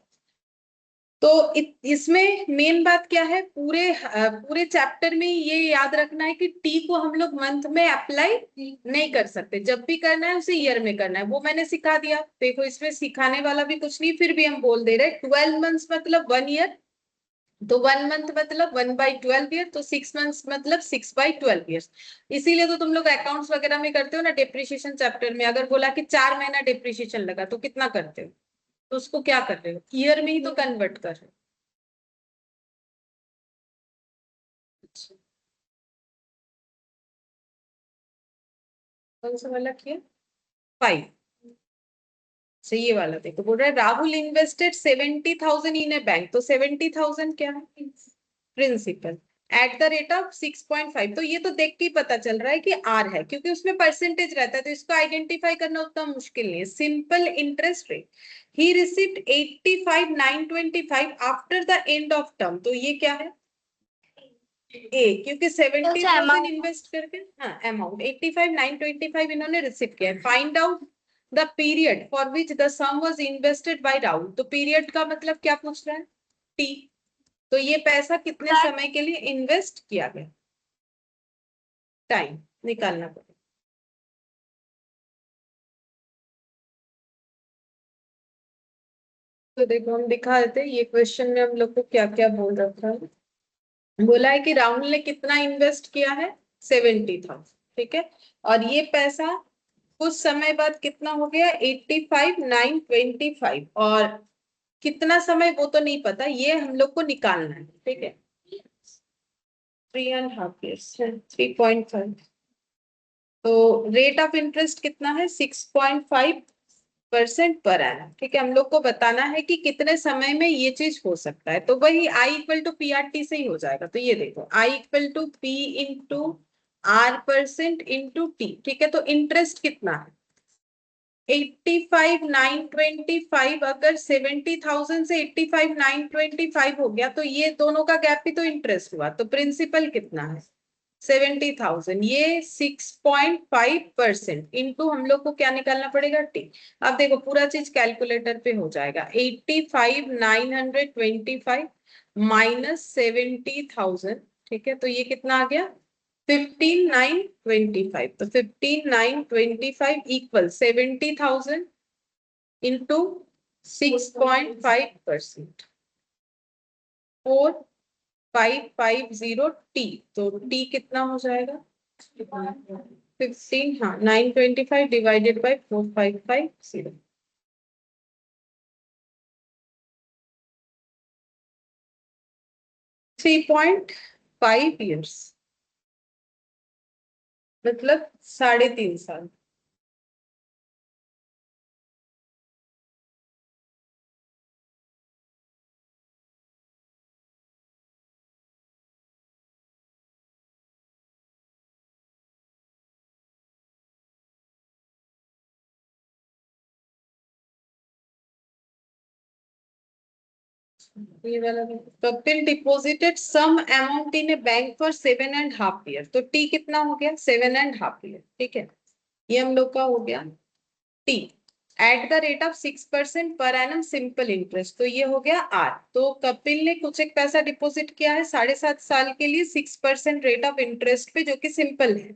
तो इसमें मेन बात क्या है? पूरे चैप्टर में ये याद रखना है कि टी को हम लोग मंथ में अप्लाई नहीं कर सकते। जब भी करना है उसे ईयर में करना है, वो मैंने सिखा दिया। देखो इसमें सिखाने वाला भी कुछ नहीं, फिर भी हम बोल दे रहे 12 मंथ्स मतलब 1 ईयर, तो 1 मंथ मतलब 1/12 ईयर, तो 6 मंथ्स मतलब 6/12 ईयर्स। इसीलिए तो तुम लोग अकाउंट्स वगैरह में करते हो ना, डिप्रिशिएशन चैप्टर में अगर बोला कि 4 महीना डिप्रिशिएशन लगा तो कितना करते हो? तो उसको क्या कर रहे हो? ईयर में ही तो कन्वर्ट कर रहे हो। अच्छा, कौन सा वाला किया? 5। सही, ये वाला देखो, बोल रहा है Rahul invested 70,000 in a bank. तो 70,000 क्या है? Principal at the rate of 6.5। तो ये तो देख के ही पता चल रहा है कि आर है, क्योंकि उसमें परसेंटेज रहता है। तो इसको आइडेंटिफाई करना उतना मुश्किल नहीं है। Simple interest rate, he received 85,925 after the end of term. तो ये क्या है? ए, क्योंकि 70,000 इन्वेस्ट करके, हाँ अमाउंट 85,925 इन्होंने रिसीव किया है। Find out the period for which the sum was invested by Rahul. तो पीरियड का मतलब क्या पूछ रहा है? टी। तो ये पैसा कितने समय के लिए इन्वेस्ट किया गया? टाइम निकालना पड़ेगा। तो देखो हम दिखा देते हैं ये क्वेश्चन में हम लोग को क्या क्या बोल रखा है। बोला है कि राहुल ने कितना इन्वेस्ट किया है? 70,000। ठीक है, और ये पैसा कुछ समय बाद कितना हो गया? 85,925। और कितना समय वो तो नहीं पता, ये हम लोग को निकालना है। ठीक है, 3.5 years, 3.5। तो रेट ऑफ इंटरेस्ट कितना है? 6.5% पर एनम। ठीक है, हम लोग को बताना है कि कितने समय में ये चीज हो सकता है। तो वही I equal to P R T से ही हो जाएगा। तो ये देखो I equal to P into R percent into T. ठीक है, तो इंटरेस्ट कितना है? 85,925। अगर 70,000 से 85,925 हो गया तो ये दोनों का गैप भी तो इंटरेस्ट हुआ। तो प्रिंसिपल कितना है? 70,000। ये 6.5% इंटू हम लोग को क्या निकालना पड़ेगा? टी। अब देखो पूरा चीज कैलकुलेटर पे हो जाएगा। 85,925 माइनस 70,000। ठीक है, तो ये कितना आ गया? 15,925। तो 15,925 इक्वल 70,000 इंटू 6.5%, 4,550 टी। तो टी कितना हो जाएगा? 15, हाँ 925 डिवाइडेड बाय 4550, 3.5 years, मतलब 3.5 साल। ये वाला Kapil deposited sum amount in a bank for 7.5 years, तो टी कितना हो गया? 7.5 year, ठीक है। ये हम लोग का हो गया T eight the rate of 6% per annum simple interest, तो ये हो गया आर। तो कपिल ने कुछ एक पैसा डिपॉजिट किया है 7.5 साल के लिए 6% रेट ऑफ इंटरेस्ट पे, जो कि सिंपल है।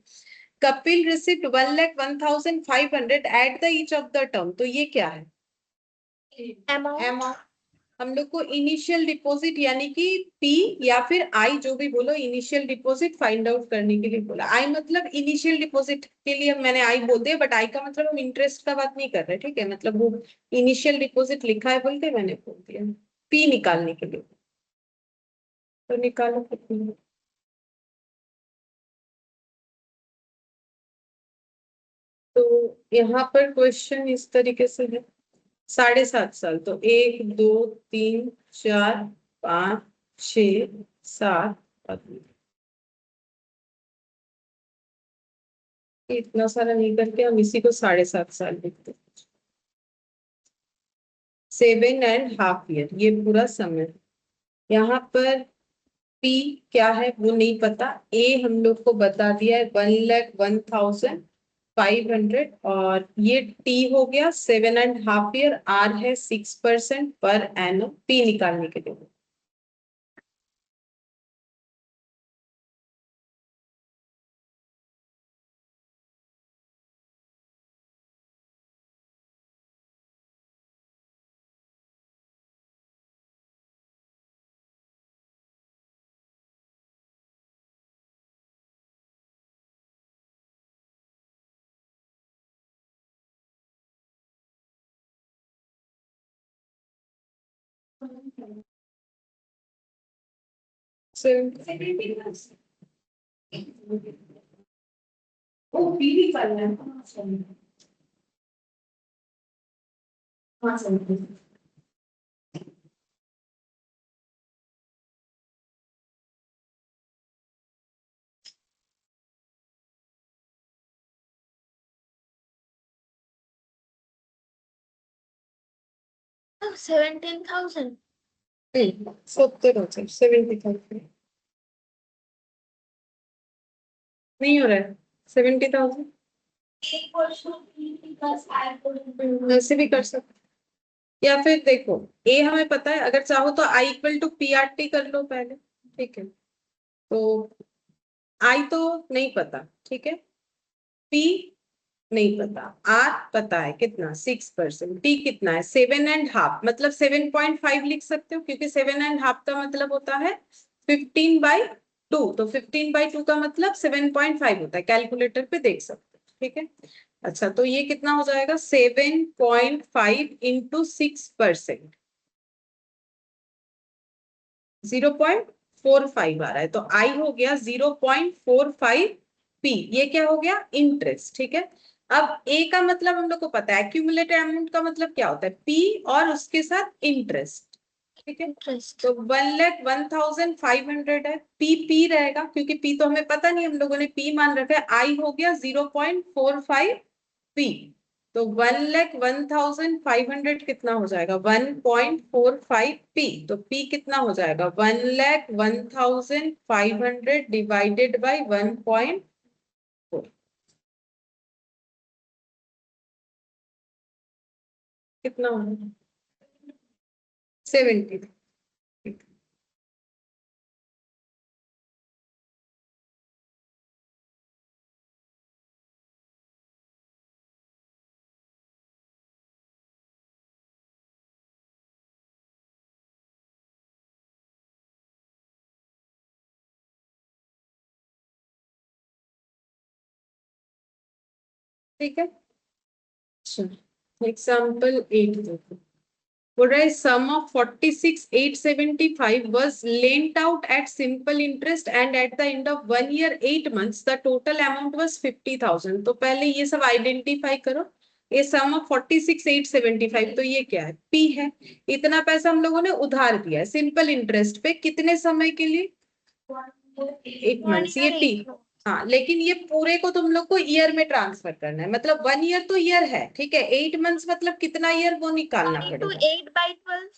Kapil received 1,01,500 at the each of the term, तो ये क्या है? अमाउंट। हम लोग को इनिशियल डिपॉजिट यानी कि पी या फिर आई, जो भी बोलो, इनिशियल डिपॉजिट फाइंड आउट करने के लिए बोला। आई मतलब इनिशियल डिपॉजिट के लिए मैंने आई बोल दिया, बट आई का मतलब हम इंटरेस्ट का बात नहीं कर रहे, ठीक है। मतलब वो इनिशियल डिपॉजिट लिखा है बोल के मैंने बोल दिया पी निकालने के लिए। तो निकालो कितनी। तो यहाँ पर क्वेश्चन इस तरीके से है, 7.5 साल, तो 1, 2, 3, 4, 5, 6, 7, इतना सारा नहीं करके हम इसी को 7.5 साल लिखते हैं। 7.5 year, ये पूरा समय। यहाँ पर पी क्या है वो नहीं पता, ए हम लोग को बता दिया है 1,01,500, और ये टी हो गया 7.5 year, आर है 6% पर एनम, पी निकालने के लिए। ओ पी निकालना है। हाँ सर। 17,000। 70,000, 70,000 नहीं हो रहा है। 70,000 एक वर्ष में प्लस ऐड करो। वैसे भी कर सकते, या फिर देखो, ए हमें पता है, अगर चाहो तो I equal to P R T कर लो पहले, ठीक है। तो आई तो नहीं पता, ठीक है। पी नहीं पता, आर पता है कितना 6%, टी कितना है 7.5, मतलब 7.5 लिख सकते हो, क्योंकि 7.5 का मतलब होता है 15/2, तो 15/2 का मतलब 7.5 होता है, कैलकुलेटर पे देख सकते हो, ठीक है। अच्छा, तो ये कितना हो जाएगा 7.5 इंटू 6%, 0.45 आ रहा है, तो आई हो गया 0.45 पी, ये क्या हो गया इंटरेस्ट, ठीक है। अब ए का मतलब हम लोग को पता है, एक्यूमुलेटेड अमाउंट का मतलब क्या होता है, पी और उसके साथ इंटरेस्ट, ठीक है। तो 1,01,500 है, पी रहेगा, क्योंकि पी तो हमें पता नहीं, हम लोगों ने पी मान रखा है। आई हो गया 0.45 पी, तो 1,01,500 कितना हो जाएगा 1.45 पी, तो पी कितना हो जाएगा 1,01,500 डिवाइडेड बाई 1.4, कितना होगा 70। ठीक है। एग्जाम्पल 8 देखो, बोल रहा है sum of 46,875 was lent out at simple interest and at the end of 1 year 8 months the total amount was 50,000। तो पहले ये सब आइडेंटिफाई करो। ये sum of 46,875 तो ये क्या है, P है। इतना पैसा हम लोगों ने उधार दिया है सिंपल इंटरेस्ट पे, कितने समय के लिए, 8 मंथ्स, ये T। हाँ, लेकिन ये पूरे को तुम लोग को ईयर में ट्रांसफर करना है, मतलब 1 ईयर तो ईयर है, ठीक है। 8 मंथ्स मतलब कितना ईयर, वो निकालना पड़ेगा। 8/12।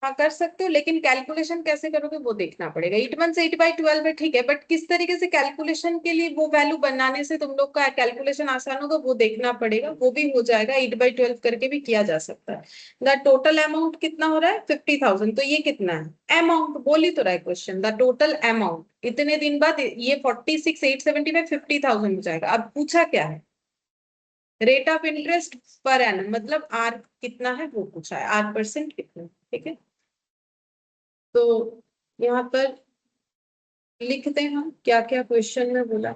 हाँ कर सकते हो, लेकिन कैलकुलेशन कैसे करोगे वो देखना पड़ेगा। 8 मंथ्स 8/12 है, ठीक है, बट किस तरीके से कैलकुलेशन के लिए वो वैल्यू बनाने से तुम लोग का कैलकुलेशन आसान होगा वो देखना पड़ेगा। वो भी हो जाएगा, 8/12 करके भी किया जा सकता है। द टोटल अमाउंट कितना हो रहा है, 50,000। तो ये कितना है, अमाउंट बोल ही तो रहा है क्वेश्चन, द टोटल अमाउंट। इतने दिन बाद ये 46,875 50,000 हो जाएगा। अब पूछा क्या है, rate of interest per annum, मतलब आर कितना है वो पूछा है, R% कितना, ठीक है। तो यहाँ पर लिखते हैं हम क्या क्या क्वेश्चन में बोला।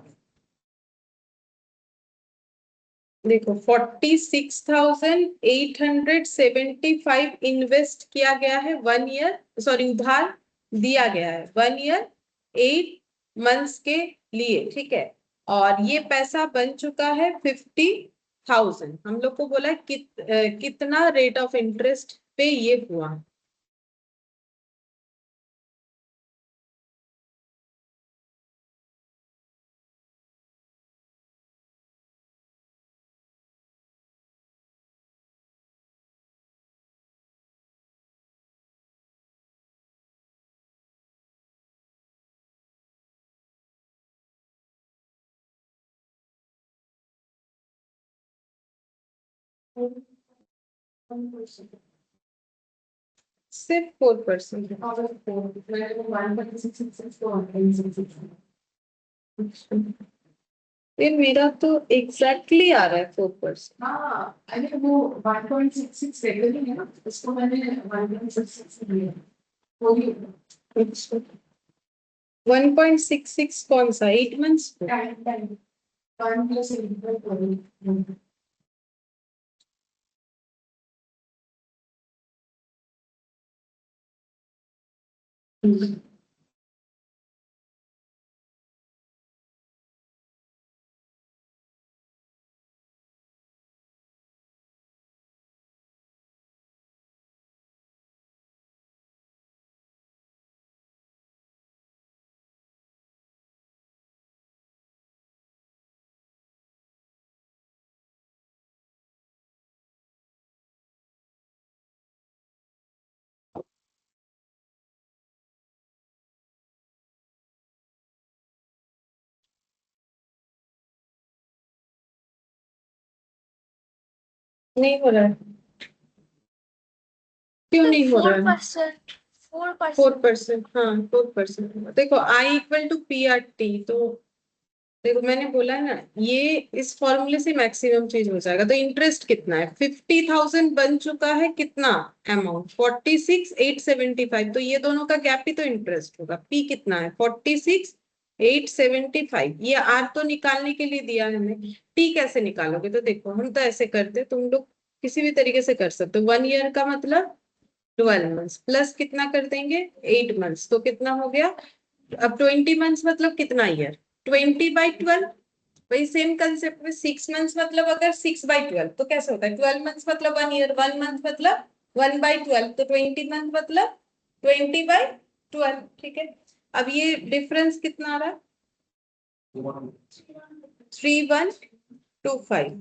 देखो 46,875 इन्वेस्ट किया गया है 1 ईयर, सॉरी उधार दिया गया है 1 ईयर 8 मंथ्स के लिए, ठीक है। और ये पैसा बन चुका है 50,000। हम लोग को बोला कितना रेट ऑफ इंटरेस्ट पे ये हुआ। सिर्फ 4%। ये मेरा तो एग्जैक्टली आ रहा है 4%। हाँ, अरे वो 1.66 रेगुलर है ना, उसको मैंने 1.66 लिया। वो भी 1.66 कौन सा, 8 मंथ्स को? टाइम 1 + 8/12। नहीं हो रहा है, क्यों नहीं हो रहा है? 4%। 4%, हाँ 4%। देखो I = PR/T, तो देखो मैंने बोला है ना, ये इस फॉर्मूले से मैक्सिमम चीज हो जाएगा। तो इंटरेस्ट कितना है, 50,000 बन चुका है, कितना अमाउंट 46,875, तो ये दोनों का गैप ही तो इंटरेस्ट होगा। P कितना है 46,875, ये R तो निकालने के लिए दिया है हमें। T कैसे निकालोगे, तो देखो हम तो ऐसे करते, तुम लोग किसी भी तरीके से कर सकते हो। 1 ईयर का मतलब 12 मंथ्स प्लस कितना कर देंगे 8 मंथ्स, तो कितना हो गया। अब 20 मंथ्स मतलब कितना ईयर, 20/12। वही सेम कंसेप्ट में 6 मंथ्स मतलब अगर 6/12 तो कैसे होता है, 12 मंथ्स मतलब 1 ईयर, 1 मंथ मतलब 1/12, तो 20 मंथ मतलब 20/12, ठीक है। अब ये डिफरेंस कितना आ रहा है, 3125।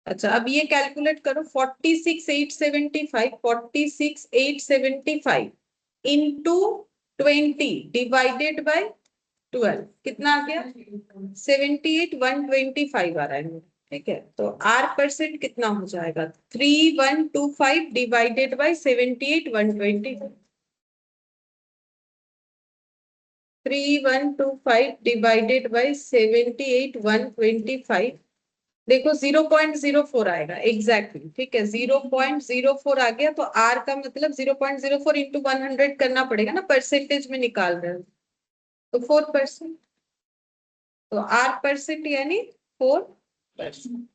अच्छा अब ये कैलकुलेट करो, 46,875 इंटू 20 डिवाइडेड बाय 12 कितना आ गया, 78,125 आ रहा है मेरा, ठीक है। तो R% कितना हो जाएगा, 3125 डिवाइडेड बाय 78,125। 3125 डिवाइडेड बाय 78,125, देखो 0.04 आएगा एग्जैक्टली, ठीक है। 0.04 आ गया, तो R का मतलब 0.04 इंटू 100 करना पड़ेगा ना, परसेंटेज में निकाल रहे हो, तो 4%। तो R% यानी 4%। 5%।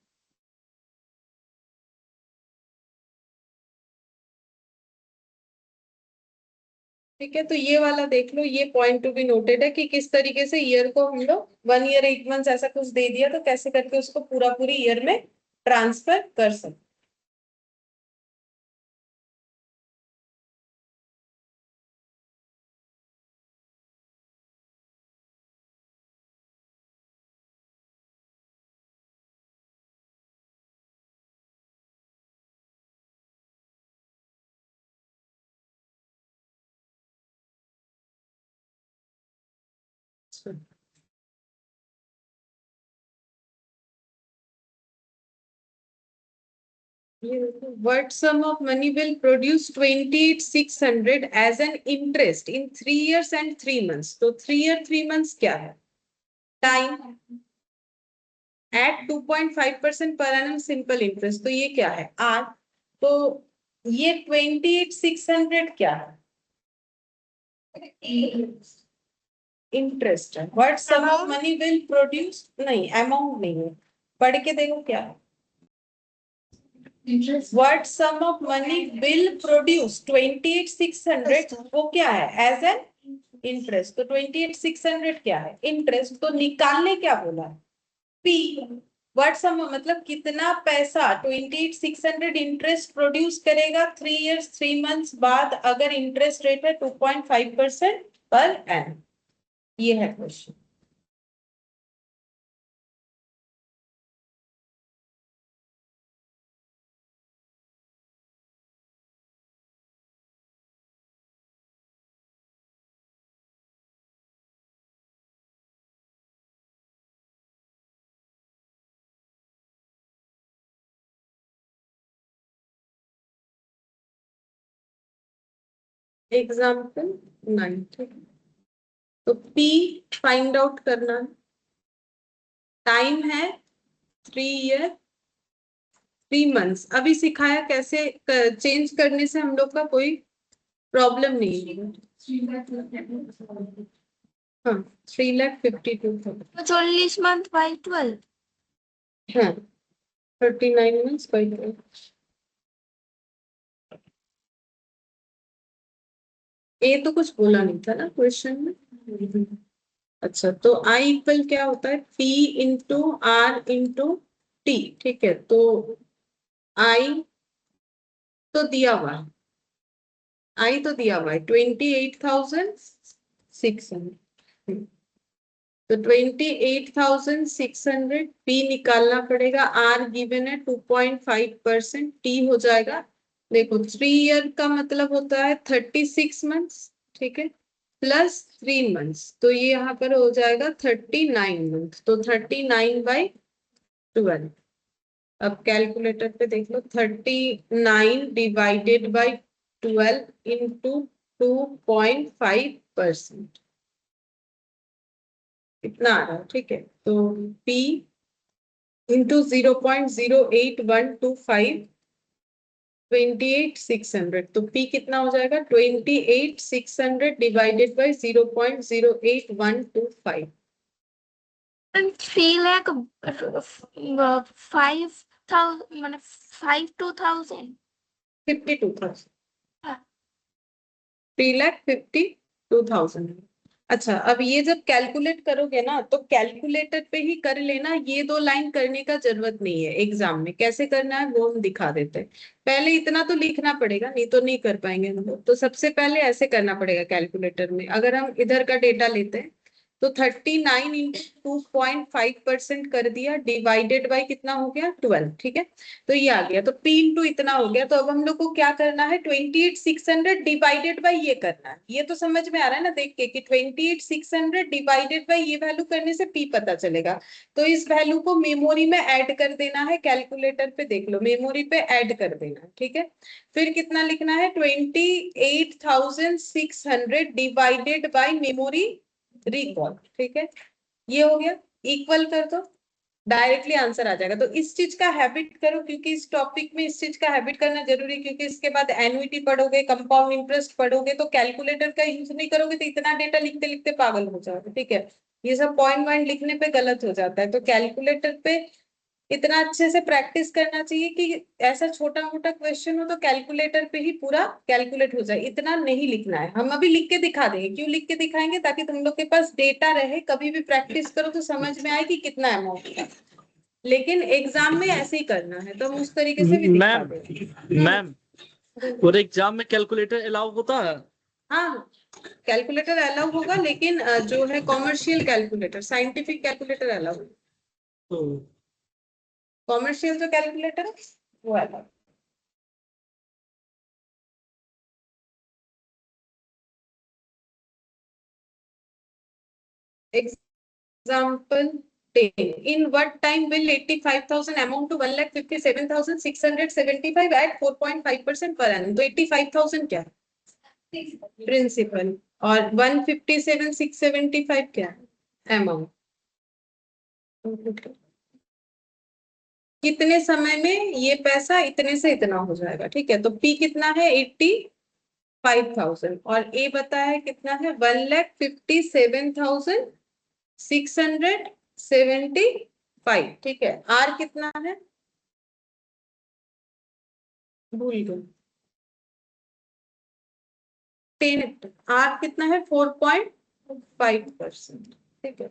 ठीक है, तो ये वाला देख लो, ये पॉइंट टू बी नोटेड है कि किस तरीके से ईयर को हम लोग 1 ईयर 8 मंथ्स ऐसा कुछ दे दिया तो कैसे करके उसको पूरा पूरी ईयर में ट्रांसफर कर सकते। What sum of money will produce 28,600 as an interest in 3 years and 3 months? तो 3 year 3 months क्या है? Time at 2.5% per annum simple interest, तो ये क्या है? R। तो ये 28,600 क्या है? इंटरेस्ट है। What sum of money will produce? नहीं, अमाउंट नहीं है, पढ़ के देखो क्या है। What sum of money will produce 28,600, वो क्या है? As an interest. तो 28,600 क्या है? इंटरेस्ट। तो निकालने क्या बोला है? पी। व्हाट सम मतलब कितना पैसा 28,600 इंटरेस्ट प्रोड्यूस करेगा 3 इयर्स 3 मंथ्स बाद अगर इंटरेस्ट रेट है 2.5% पर एनम। ये है क्वेश्चन। एग्जाम्पल 9। ठीक है, तो P फाइंड आउट करना है। टाइम है 3 ईयर 3 मंथ्स। अभी सिखाया कैसे चेंज करने से हम लोग का कोई प्रॉब्लम नहीं है। हाँ, 3,52,000। तो 40 मंथ बाई 12। हाँ, 39 मंथ्स बाई 12। ए तो कुछ बोला नहीं था ना क्वेश्चन में। अच्छा, तो I इक्वल क्या होता है? P into R into T। ठीक है, तो I तो दिया हुआ है, I तो दिया हुआ है 28,600। तो 28,600 P निकालना पड़ेगा, R गिवन है 2.5%, T हो जाएगा। देखो 3 ईयर का मतलब होता है 36 मंथ्स। ठीक है, प्लस 3 मंथ्स, तो ये यहाँ पर हो जाएगा 39 मंथ। तो 39/12। अब कैलकुलेटर पे देख लो, 39 डिवाइडेड बाई 12 इंटू 2.5% इतना आ रहा है। ठीक है, तो P इंटू 0.08125 28,600, तो P कितना हो जाएगा? 28,600 डिवाइडेड बाई 0.08125। 3 लाख 5,000 মানে 52,000। 52,000। हाँ। 3,52,000। अच्छा, अब ये जब कैलकुलेट करोगे ना तो कैलकुलेटर पे ही कर लेना, ये 2 लाइन करने का जरूरत नहीं है। एग्जाम में कैसे करना है वो हम दिखा देते हैं। पहले इतना तो लिखना पड़ेगा, नहीं तो नहीं कर पाएंगे हम लोग। तो सबसे पहले ऐसे करना पड़ेगा कैलकुलेटर में। अगर हम इधर का डेटा लेते हैं तो 39 इंटू 2.5% कर दिया, डिवाइडेड बाई कितना हो गया? 12। ठीक है, तो ये आ गया। तो P इंटू इतना हो गया। तो अब हम लोग को क्या करना है? 28,600 डिवाइडेड बाई ये करना है। ये तो समझ में आ रहा है ना देख के कि 28,600 डिवाइडेड बाई ये वैल्यू करने से P पता चलेगा। तो इस वैल्यू को मेमोरी में ऐड कर देना है। कैलकुलेटर पे देख लो, मेमोरी पे ऐड कर देना है। ठीक है, फिर कितना लिखना है? 28,600 डिवाइडेड बाई मेमोरी रिकॉल। ठीक है, ये हो गया। इक्वल कर दो, डायरेक्टली आंसर आ जाएगा। तो इस चीज का हैबिट करो, क्योंकि इस टॉपिक में इस चीज का हैबिट करना जरूरी है। क्योंकि इसके बाद एन्युइटी पढ़ोगे, कंपाउंड इंटरेस्ट पढ़ोगे, तो कैलकुलेटर का यूज नहीं करोगे तो इतना डेटा लिखते लिखते पागल हो जाओगे। ठीक है, ये सब पॉइंट वाइंट लिखने पे गलत हो जाता है। तो कैलकुलेटर पे इतना अच्छे से प्रैक्टिस करना चाहिए कि ऐसा छोटा मोटा क्वेश्चन हो तो कैलकुलेटर पे ही पूरा कैलकुलेट हो जाए, इतना नहीं लिखना है। हम अभी लिख के दिखा देंगे, क्यों लिख के दिखाएंगे, ताकि तुम लोग के पास डेटा रहे, कभी भी प्रैक्टिस करो तो समझ में आए कि कितना अमाउंट है। लेकिन एग्जाम में ऐसे ही करना है, तो हम उस तरीके से भी दिखा मैम देंगे। मैम और एग्जाम में कैलकुलेटर अलाउ होता है? हाँ, कैलकुलेटर अलाउ होगा, लेकिन जो है commercial calculator, scientific calculator allow, तो कॉमर्शियल जो कैलकुलेटर है वो allow. Example 10. In what time will 85,000 amount to 1,57,675 at 4.5% per annum? तो 85,000 क्या है? प्रिंसिपल, और 157,675 क्या है? अमाउंट। कितने समय में ये पैसा इतने से इतना हो जाएगा, ठीक है। तो P कितना है? 85,000, और A बता है कितना है? 1,57,675, ठीक है। R कितना है? भूल गए, 10। R कितना है? 4.5%, ठीक है।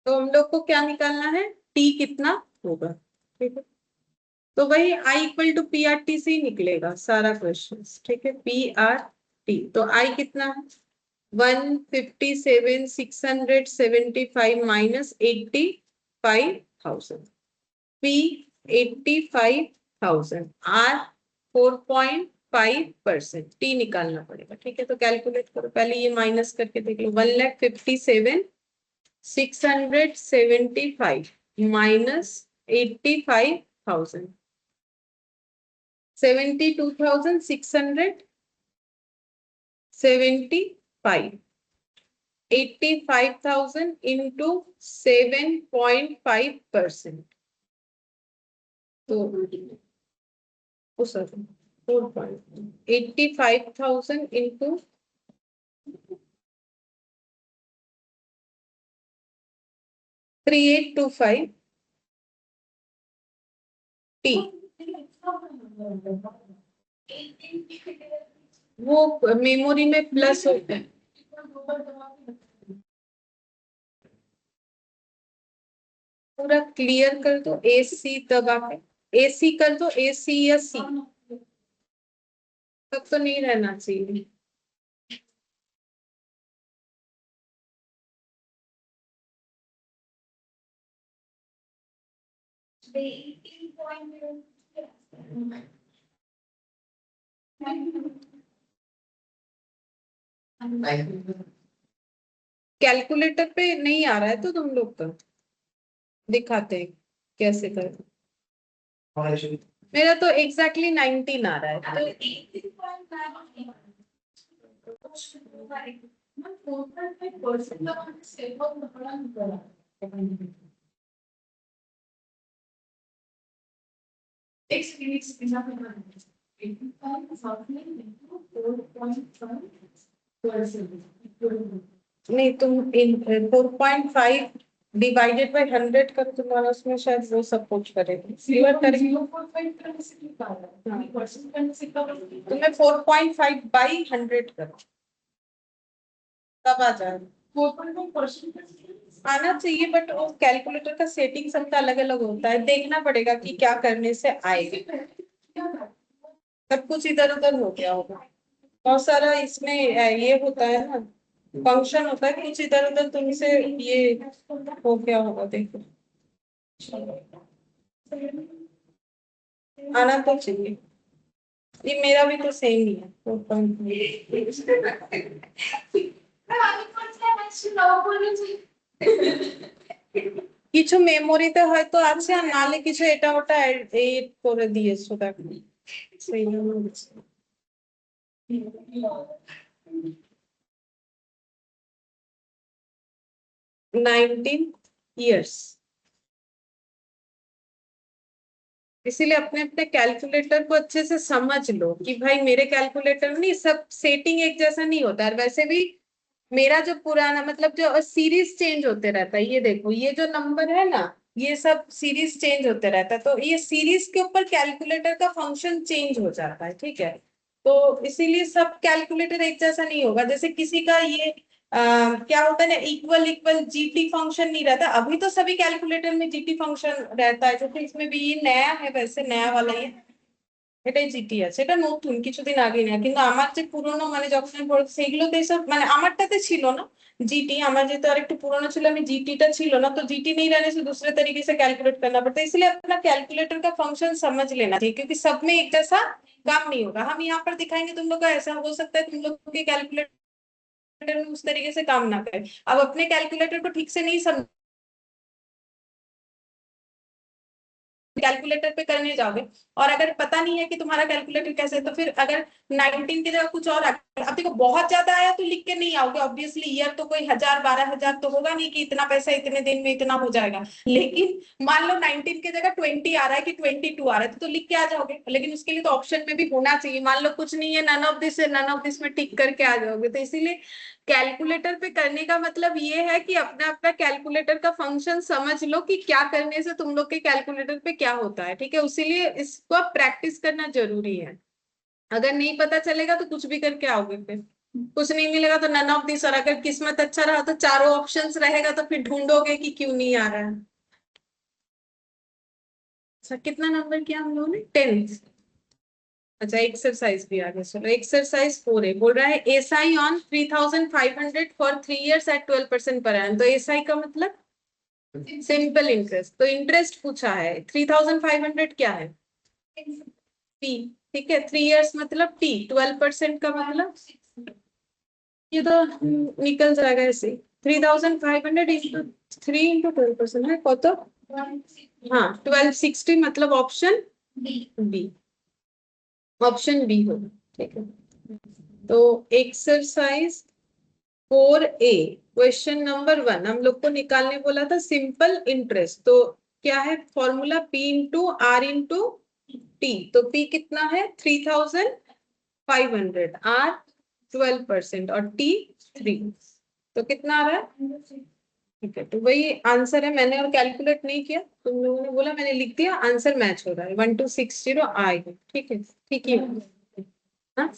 तो हम लोग को क्या निकालना है? T कितना होगा, ठीक है। तो वही I equal to P R T से ही निकलेगा सारा क्वेश्चन, ठीक है। PRT, तो I कितना है? 157,675 माइनस 85,000, P 85,000, R 4.5%, T निकालना पड़ेगा, ठीक है। तो कैलकुलेट करो, पहले ये माइनस करके देख लो। 1,57,675 माइनस 85,000, 72,675, 85,000 into 7.5%, तो 85,000 into 3825 T, वो मेमोरी में प्लस होता है। पूरा क्लियर कर दो, AC दबा के, AC कर दो, AC या C, तब तो नहीं रहना चाहिए। कैलकुलेटर पे नहीं आ रहा है तो तुम लोग का दिखाते हैं कैसे कर। मेरा तो एग्जैक्टली 19 आ रहा है, नहीं तुम 4.5 डिवाइडेड बाय 100 कर, तुम्हारा उसमें शायद वो सब कुछ करेगा, क्लियर करेंगे। तुम्हें 4.5 बाई 100 करो, तब आ जाएगा। आना चाहिए, बट वो कैलकुलेटर का सेटिंग सबका अलग अलग होता है, देखना पड़ेगा कि क्या करने से आएगा। सब कुछ इधर उधर हो गया होगा, बहुत सारा इसमें ये होता है ना, फंक्शन होता है, कुछ इधर उधर तुमसे ये हो गया होगा, देखो। आना तो चाहिए, ये मेरा भी तो सेम ही है 4.5। কিছু মেমোরিতে হয়তো আছে আর নালে কিছু এটা ওটা এড করে দিয়েছো, দেখো সেই জন্য হচ্ছে। 19 years। इसीलिए अपने अपने कैलकुलेटर को अच्छे से समझ लो कि भाई मेरे कैलकुलेटर नहीं, सब सेटिंग एक जैसा नहीं होता है। वैसे भी मेरा जो पुराना मतलब जो सीरीज चेंज होते रहता है, ये देखो, ये जो नंबर है ना, ये सब सीरीज चेंज होते रहता है, तो ये सीरीज के ऊपर कैलकुलेटर का फंक्शन चेंज हो जाता है, ठीक है। तो इसीलिए सब कैलकुलेटर एक जैसा नहीं होगा। जैसे किसी का ये क्या होता है ना, इक्वल इक्वल जीटी फंक्शन नहीं रहता। अभी तो सभी कैलकुलेटर में जीटी फंक्शन रहता है, जो कि इसमें भी ये नया है, वैसे नया वाला ये এটাই জিটি আছে, এটা নতুন কিছুদিন আগে না, কিন্তু আমার যে পুরোনো মানে যখন আমি পড়ছি সেগুলোতে এসব মানে আমারটাতে ছিল না जीटी। আমার যেহেতु আর একটু পুরোনো ছিল, আমি जीटी টা ছিল ना, तो जीटी नहीं रहने से दूसरे तरीके से कैलकुलेट करना पड़ता है। इसलिए अपना कैलकुलेटर का फंक्शन समझ लेना चाहिए, क्योंकि सब में एक जैसा काम नहीं होगा। हम यहाँ पर दिखाएंगे तुम लोग का, ऐसा हो सकता है तुम लोग के कैलकुलेटर में उस तरीके से काम ना करे। अब अपने कैलकुलेटर को ठीक से नहीं समझ कैलकुलेटर पे करने जाओगे, और अगर पता नहीं है कि तुम्हारा कैलकुलेटर कैसे है, तो फिर अगर 19 की जगह कुछ और अब देखो बहुत ज्यादा आया तो लिख के नहीं आओगे ऑब्वियसली। ईयर तो कोई 1000-12,000 तो होगा नहीं कि इतना पैसा इतने दिन में इतना हो जाएगा। लेकिन मान लो 19 की जगह 20 आ रहा है कि 22 आ रहा है, तो लिख के आ जाओगे। लेकिन उसके लिए तो ऑप्शन में भी होना चाहिए। मान लो कुछ नहीं है, नन ऑफ दिस है, नन ऑफ दिस में टिक करके आ जाओगे। तो इसीलिए कैलकुलेटर पे करने का मतलब ये है कि अपना अपना कैलकुलेटर का फंक्शन समझ लो कि क्या करने से तुम लोग के कैलकुलेटर पे क्या होता है, ठीक है। उसीलिए इसको अब प्रैक्टिस करना जरूरी है। अगर नहीं पता चलेगा तो कुछ भी करके आओगे, फिर कुछ नहीं मिलेगा तो नन ऑफ दिस। और अगर किस्मत अच्छा रहा तो चारों ऑप्शंस रहेगा, तो फिर ढूंढोगे कि क्यों नहीं आ रहा है। अच्छा, कितना नंबर किया हम लोगों ने? 10th। अच्छा, एक्सरसाइज भी आ गया। चलो एक्सरसाइज 4 है, बोल रहा है SI on 3500 for 3 years at 12% per annum. तो एसआई का मतलब सिंपल इंटरेस्ट। तो इंटरेस्ट पूछा है, 3500 क्या है? टी, ठीक है। 3 years मतलब टी, 12% का मतलब ये तो निकल जाएगा ऐसे। 3500 इंटू 3 इंटू 12% है कत? हाँ, 1260 मतलब ऑप्शन बी। ऑप्शन बी होगा, ठीक है। तो एक्सरसाइज 4A क्वेश्चन नंबर 1 हम लोग को निकालने बोला था सिंपल इंटरेस्ट। तो क्या है formula? P into R into T. तो P कितना है? 3500, आर 12% और टी 3। तो कितना आ रहा है? ठीक है, तो वही आंसर है। मैंने और कैलकुलेट नहीं किया, तुम लोगों ने बोला, मैंने लिख दिया। आंसर मैच हो रहा है, 1260 आएगा, ठीक है। ठीक है। हाँ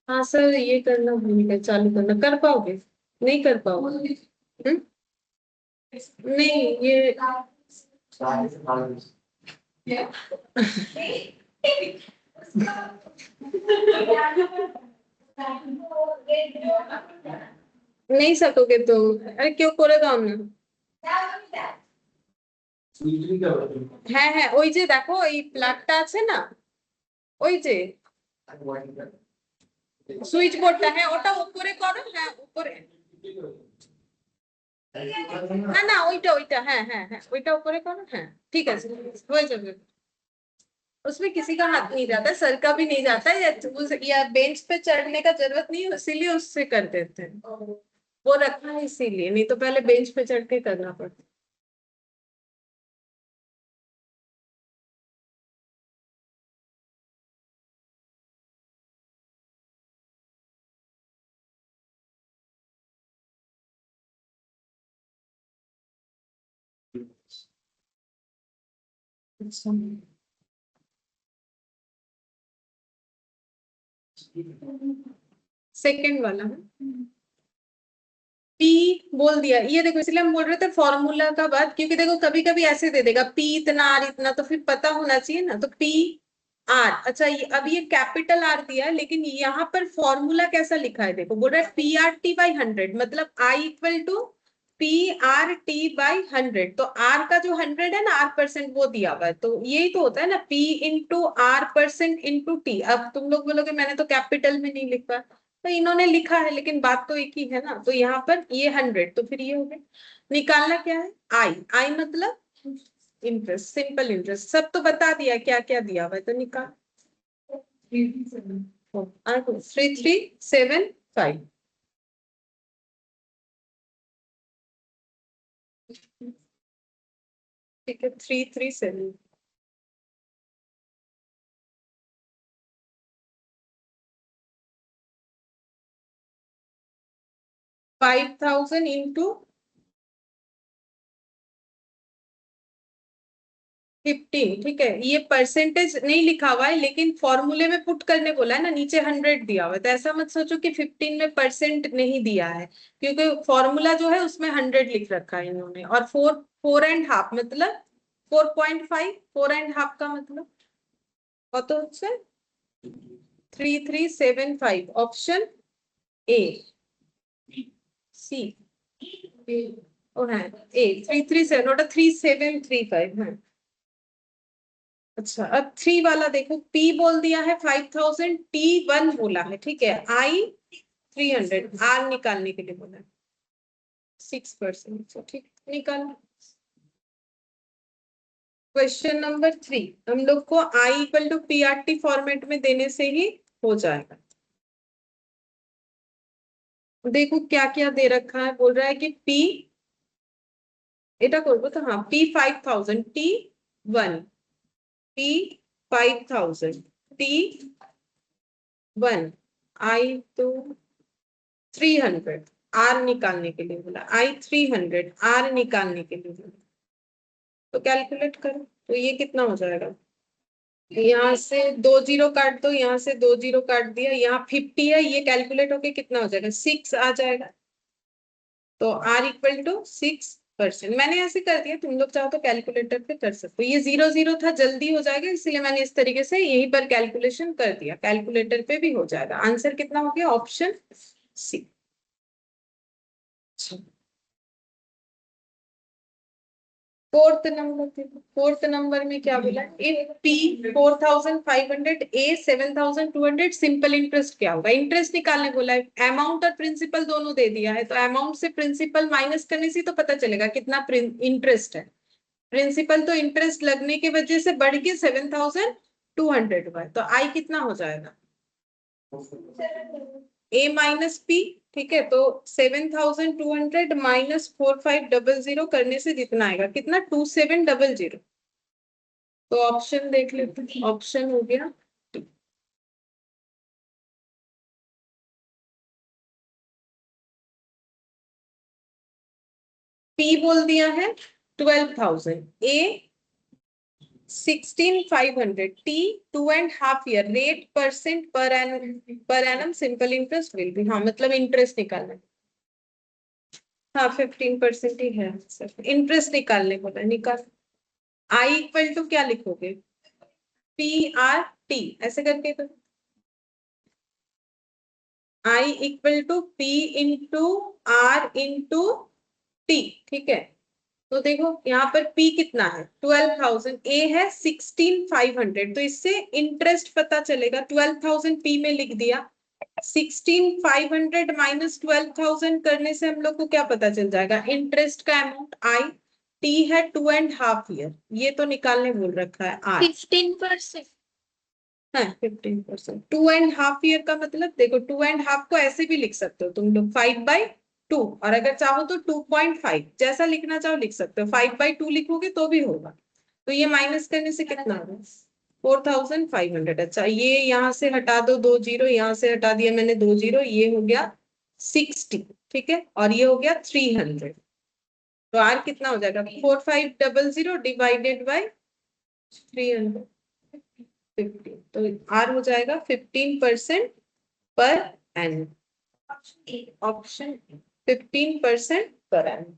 हाँ सर, ये करना भूल गए, चालू करना। कर पाओगे? नहीं कर पाओगे? हम्म? नहीं ये नहीं सकोगे तुम। अरे क्यों করে দাও না? হ্যাঁ ওই যে দেখো এই প্লাগটা আছে না, ওই যে সুইচ বোর্ডটা, হ্যাঁ ওটা উপরে করো। হ্যাঁ উপরে, না না ওইটা ওইটা, হ্যাঁ ওইটা উপরে করো। হ্যাঁ ঠিক আছে, হয়ে যাবে। उसमें किसी का हाथ नहीं जाता, सर का भी नहीं जाता है, या बेंच पे चढ़ने का जरूरत नहीं है, इसीलिए उससे कर देते हैं। वो रखा है इसीलिए, नहीं तो पहले बेंच पे चढ़ के करना पड़ता। अच्छा, सेकंड वाला है। पी बोल दिया, ये देखो इसलिए हम बोल रहे थे फॉर्मूला का बात, क्योंकि देखो कभी कभी ऐसे दे देगा पी इतना आर इतना, तो फिर पता होना चाहिए ना। तो पी आर, अच्छा अब ये कैपिटल आर दिया है, लेकिन यहाँ पर फॉर्मूला कैसा लिखा है देखो, बोल रहा है पी आर टी बाई 100, मतलब I equal to P R T by 100। तो आर का जो 100 है ना, आर परसेंट वो दिया हुआ है, तो यही तो होता है ना, P into R percent into T. अब तुम लोग बोलोगे मैंने तो कैपिटल में नहीं लिखा, तो इन्होंने लिखा है, लेकिन बात तो एक ही है ना। तो यहाँ पर ये 100, तो फिर ये हो गया। निकालना क्या है? आई। आई मतलब इंटरेस्ट, सिंपल इंटरेस्ट। सब तो बता दिया क्या क्या दिया हुआ है, तो निकाल। 3375। ठीक है, 337। 5000 इंटू 15, ठीक है। ये परसेंटेज नहीं लिखा हुआ है, लेकिन फॉर्मूले में पुट करने बोला है ना, नीचे 100 दिया हुआ है, तो ऐसा मत सोचो कि 15 में परसेंट नहीं दिया है, क्योंकि फॉर्मूला जो है उसमें 100 लिख रखा है इन्होंने। और 4.5 मतलब 4.5, 4.5 का मतलब कत হচ্ছে 3375, ऑप्शन ए सी। ও হ্যাঁ, ए 337, ওটা 3735। হ্যাঁ, अच्छा अब 3 वाला देखो, P बोल दिया है 5000, T1 बोला है, ठीक है। I 300, R निकालने के लिए बोला है 6%, ठीक, निकाल। क्वेश्चन नंबर 3 हम लोग को I equal to PRT format में देने से ही हो जाएगा। देखो क्या क्या दे रखा है, बोल रहा है कि P, এটা করবো তো, हाँ P 5000, T1, P 5000, T1, I तो 300, R निकालने के लिए बोला, I 300, R निकालने के लिए बोला। तो कैलकुलेट करो, तो ये कितना हो जाएगा, यहाँ से 2 जीरो काट दो, यहाँ से 2 जीरो काट दिया, यहाँ 50 है, ये कैलकुलेट होके कितना हो जाएगा, 6 आ जाएगा। तो R इक्वल टू 6%। मैंने ऐसे कर दिया, तुम लोग चाहो तो कैलकुलेटर पे कर सकते हो। ये 0 0 था, जल्दी हो जाएगा, इसलिए मैंने इस तरीके से यहीं पर कैलकुलेशन कर दिया, कैलकुलेटर पे भी हो जाएगा। आंसर कितना हो गया, ऑप्शन सी। फोर्थ नंबर में क्या बोला, if P 4500, A 7200, simple interest क्या होगा, इंटरेस्ट निकालने बोला है। अमाउंट और प्रिंसिपल दोनों दे दिया है, तो अमाउंट से प्रिंसिपल माइनस करने से तो पता चलेगा कितना इंटरेस्ट है। प्रिंसिपल तो इंटरेस्ट लगने की वजह से बढ़ के 7200 हुआ है, तो आई कितना हो जाएगा, A माइनस P, ठीक है। तो 7200 माइनस 4500 करने से जितना आएगा, कितना, 2700। तो ऑप्शन देख लेते हैं, ऑप्शन हो गया P बोल दिया है 12,000, A 16,500, T 2.5 year, rate percent per annum simple interest will B, हाँ मतलब इंटरेस्ट निकालना, हाँ 15% ही है सर, इंटरेस्ट निकालने को ना, निकाल। आई इक्वल टू क्या लिखोगे, PRT ऐसे करके, तो I equal to P into R into T, ठीक है। तो देखो यहाँ पर P कितना है 12,000, A है 16,500, तो इससे इंटरेस्ट पता चलेगा, 12,000 P में लिख दिया, 16,500 माइनस 12,000 करने से हम लोग को क्या पता चल जाएगा, इंटरेस्ट का अमाउंट I, T है 2.5 ईयर, ये तो निकालने बोल रखा है R 15%। हाँ 15%, 2.5 ईयर का मतलब देखो, 2.5 को ऐसे भी लिख सकते हो तुम लोग 5/2, और अगर चाहो तो 2.5, जैसा लिखना चाहो लिख सकते हो, 5/2 लिखोगे तो भी होगा। तो ये माइनस करने से कितना होगा, 4,500। अच्छा ये यहाँ से हटा दो 2 जीरो, यहाँ से हटा दिया मैंने 2 जीरो, ये हो गया 60, ठीक है, और ये हो गया 300। तो आर कितना हो जाएगा, 4500 डिवाइडेड बाई 300, 15, तो आर हो जाएगा 15% per annum, option 15% per annum.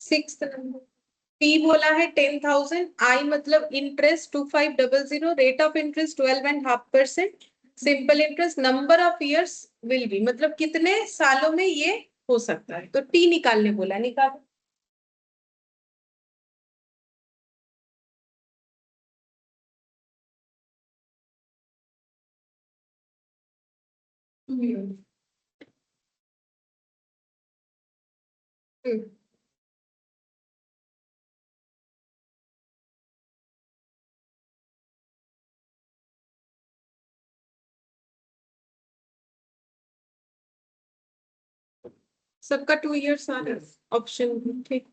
Sixth number, P बोला है 10,000, I मतलब interest 2500, rate of interest 12.5%, simple interest, number of years will be, मतलब कितने सालों में ये हो सकता है, तो T निकालने बोला, निकाल। हम्म सबका 2 इयर्स आ रहा है, ऑप्शन ठीक।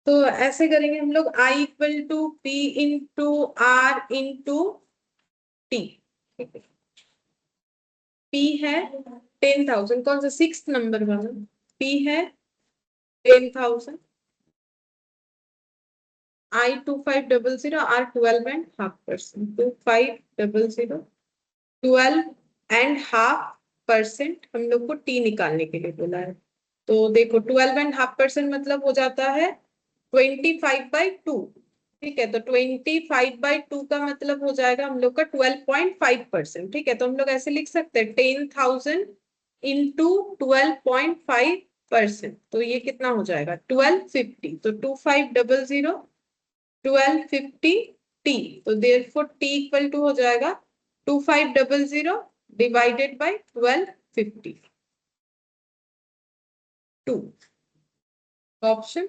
तो ऐसे करेंगे हम लोग, I equal to P into R into T, ठीक है। P है 10,000, कौन सा 6th नंबर वाला, P है 10,000, I2500 R 12.5%, 2500 12.5% हम लोग को T निकालने के लिए बोला है। तो देखो 12.5% मतलब हो जाता है 25/2, ठीक है। तो 25/2 का मतलब हो जाएगा हम लोग का 12.5%, ठीक है। तो हम लोग ऐसे लिख सकते हैं 10,000 इंटू 12.5%, तो ये कितना हो जाएगा 1250, तो 2500 1250 T, तो देयरफॉर T इक्वल टू हो जाएगा 2500 divided by 1250, 2 option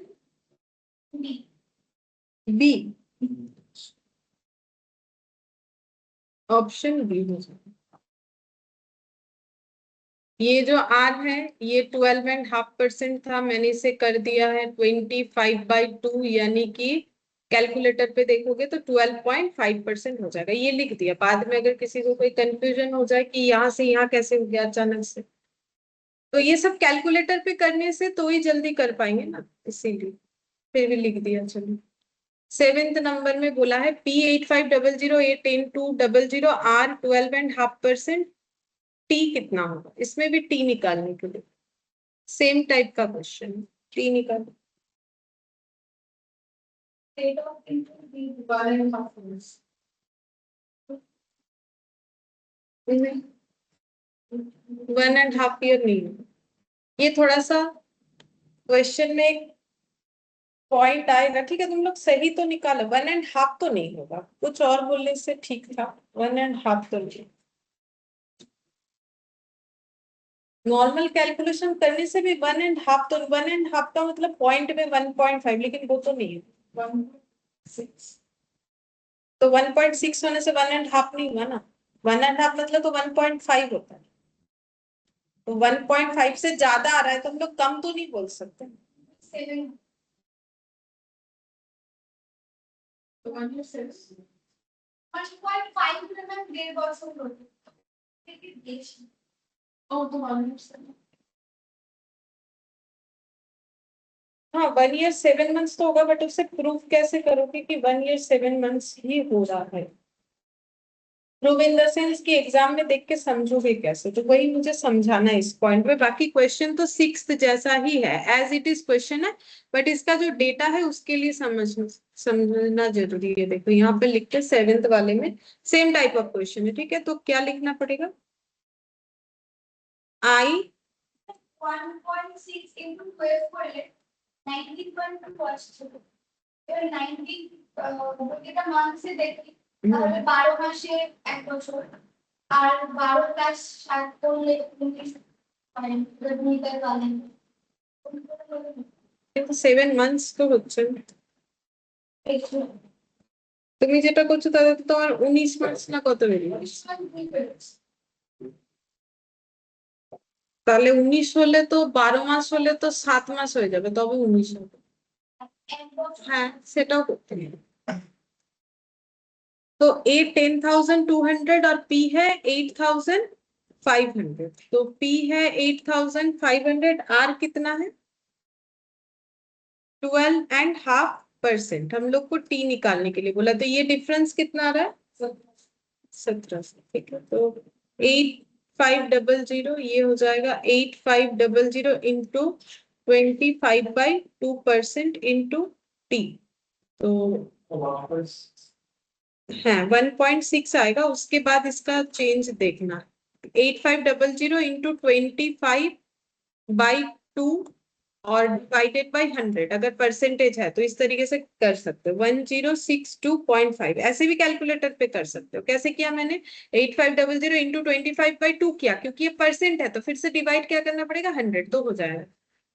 B, option B हो जाएगा। ये जो R है ये 12.5% था, मैंने इसे कर दिया है 25/2, यानी कि कैलकुलेटर पे देखोगे तो 12.5% हो जाएगा, ये लिख दिया। बाद में अगर किसी को कोई कंफ्यूजन हो जाए कि यहाँ से यहाँ कैसे हो गया अचानक से, तो ये सब कैलकुलेटर पे करने से तो ही जल्दी कर पाएंगे ना, इसीलिए फिर भी लिख दिया। चलो 7th नंबर में बोला है P8500 8N200 R 12.5%, T कितना होगा, इसमें भी T निकालने के लिए सेम टाइप का क्वेश्चन है, T निकाल। Rate of interest is 1.5%. 1.5 year नहीं है। ये थोड़ा सा क्वेश्चन में एक पॉइंट आएगा, ठीक है। तुम लोग सही तो निकालो, 1.5 तो नहीं होगा, कुछ और बोलने से ठीक था, 1.5 तो नहीं। नॉर्मल कैलकुलेशन करने से भी 1.5, तो 1.5 का मतलब पॉइंट में 1.5, लेकिन वो तो नहीं है 1.6, तो 1.6 होने से 1.5 नहीं हुआ ना, 1.5 मतलब तो 1.5 होता है। तो 1.5 से ज्यादा आ रहा है तो हम लोग कम तो नहीं बोल सकते। 7. 1.5 में ग्रेड बॉक्स हो गया। लेकिन देश और तो 1.7. हाँ 1 ईयर 7 मंथ्स तो होगा, बट उससे प्रूफ कैसे करोगे कि 1 ईयर 7 मंथ्स ही हो रहा है। प्रूव इन द सेंस कि एग्जाम में देख के समझोगे कैसे, तो वही मुझे समझाना है इस पॉइंट में। बाकी क्वेश्चन तो 6th जैसा ही है, एज इट इज क्वेश्चन है, बट इसका जो डेटा है उसके लिए समझना जरूरी है। देखो यहाँ पे लिखते 7th वाले में सेम टाइप ऑफ क्वेश्चन है, ठीक है। तो क्या लिखना पड़ेगा, I 1.6 into 12 for 19.2%. 19 এটা মাসে দেখি তাহলে 12 মাসে 1 বছর আর 12 প্লাস 7 করলে 19 মানে মিটার পাবেন। 7 months তো হচ্ছে, তুমি যেটা করছো তাতে তো তোমার 19 মাস না কত বেরিয়ে, তাহলে 19 হলে তো 12 মাস হলে তো 7 মাস হয়ে যাবে, তবে 19 হবে। হ্যাঁ সেটাও করতে হবে। तो A 10,200 और P है 8,500, तो P है 8,500, R कितना है 12.5%, हम लोग को T निकालने के लिए बोला, तो ये डिफरेंस कितना आ रहा है 17 से, ठीक है। तो 8,500 ये हो जाएगा 8,500 इंटू 25/2% इंटू T, तो हाँ 1.6 आएगा। उसके बाद इसका चेंज देखना, 8,500 इंटू 25/2 और डिवाइडेड बाय 100, अगर परसेंटेज है तो इस तरीके से कर सकते हो 1062.5, ऐसे भी कैलकुलेटर पे कर सकते हो। कैसे किया मैंने, 8,500 इंटू 25/2 किया, क्योंकि ये परसेंट है तो फिर से डिवाइड क्या करना पड़ेगा 100, तो हो जाएगा।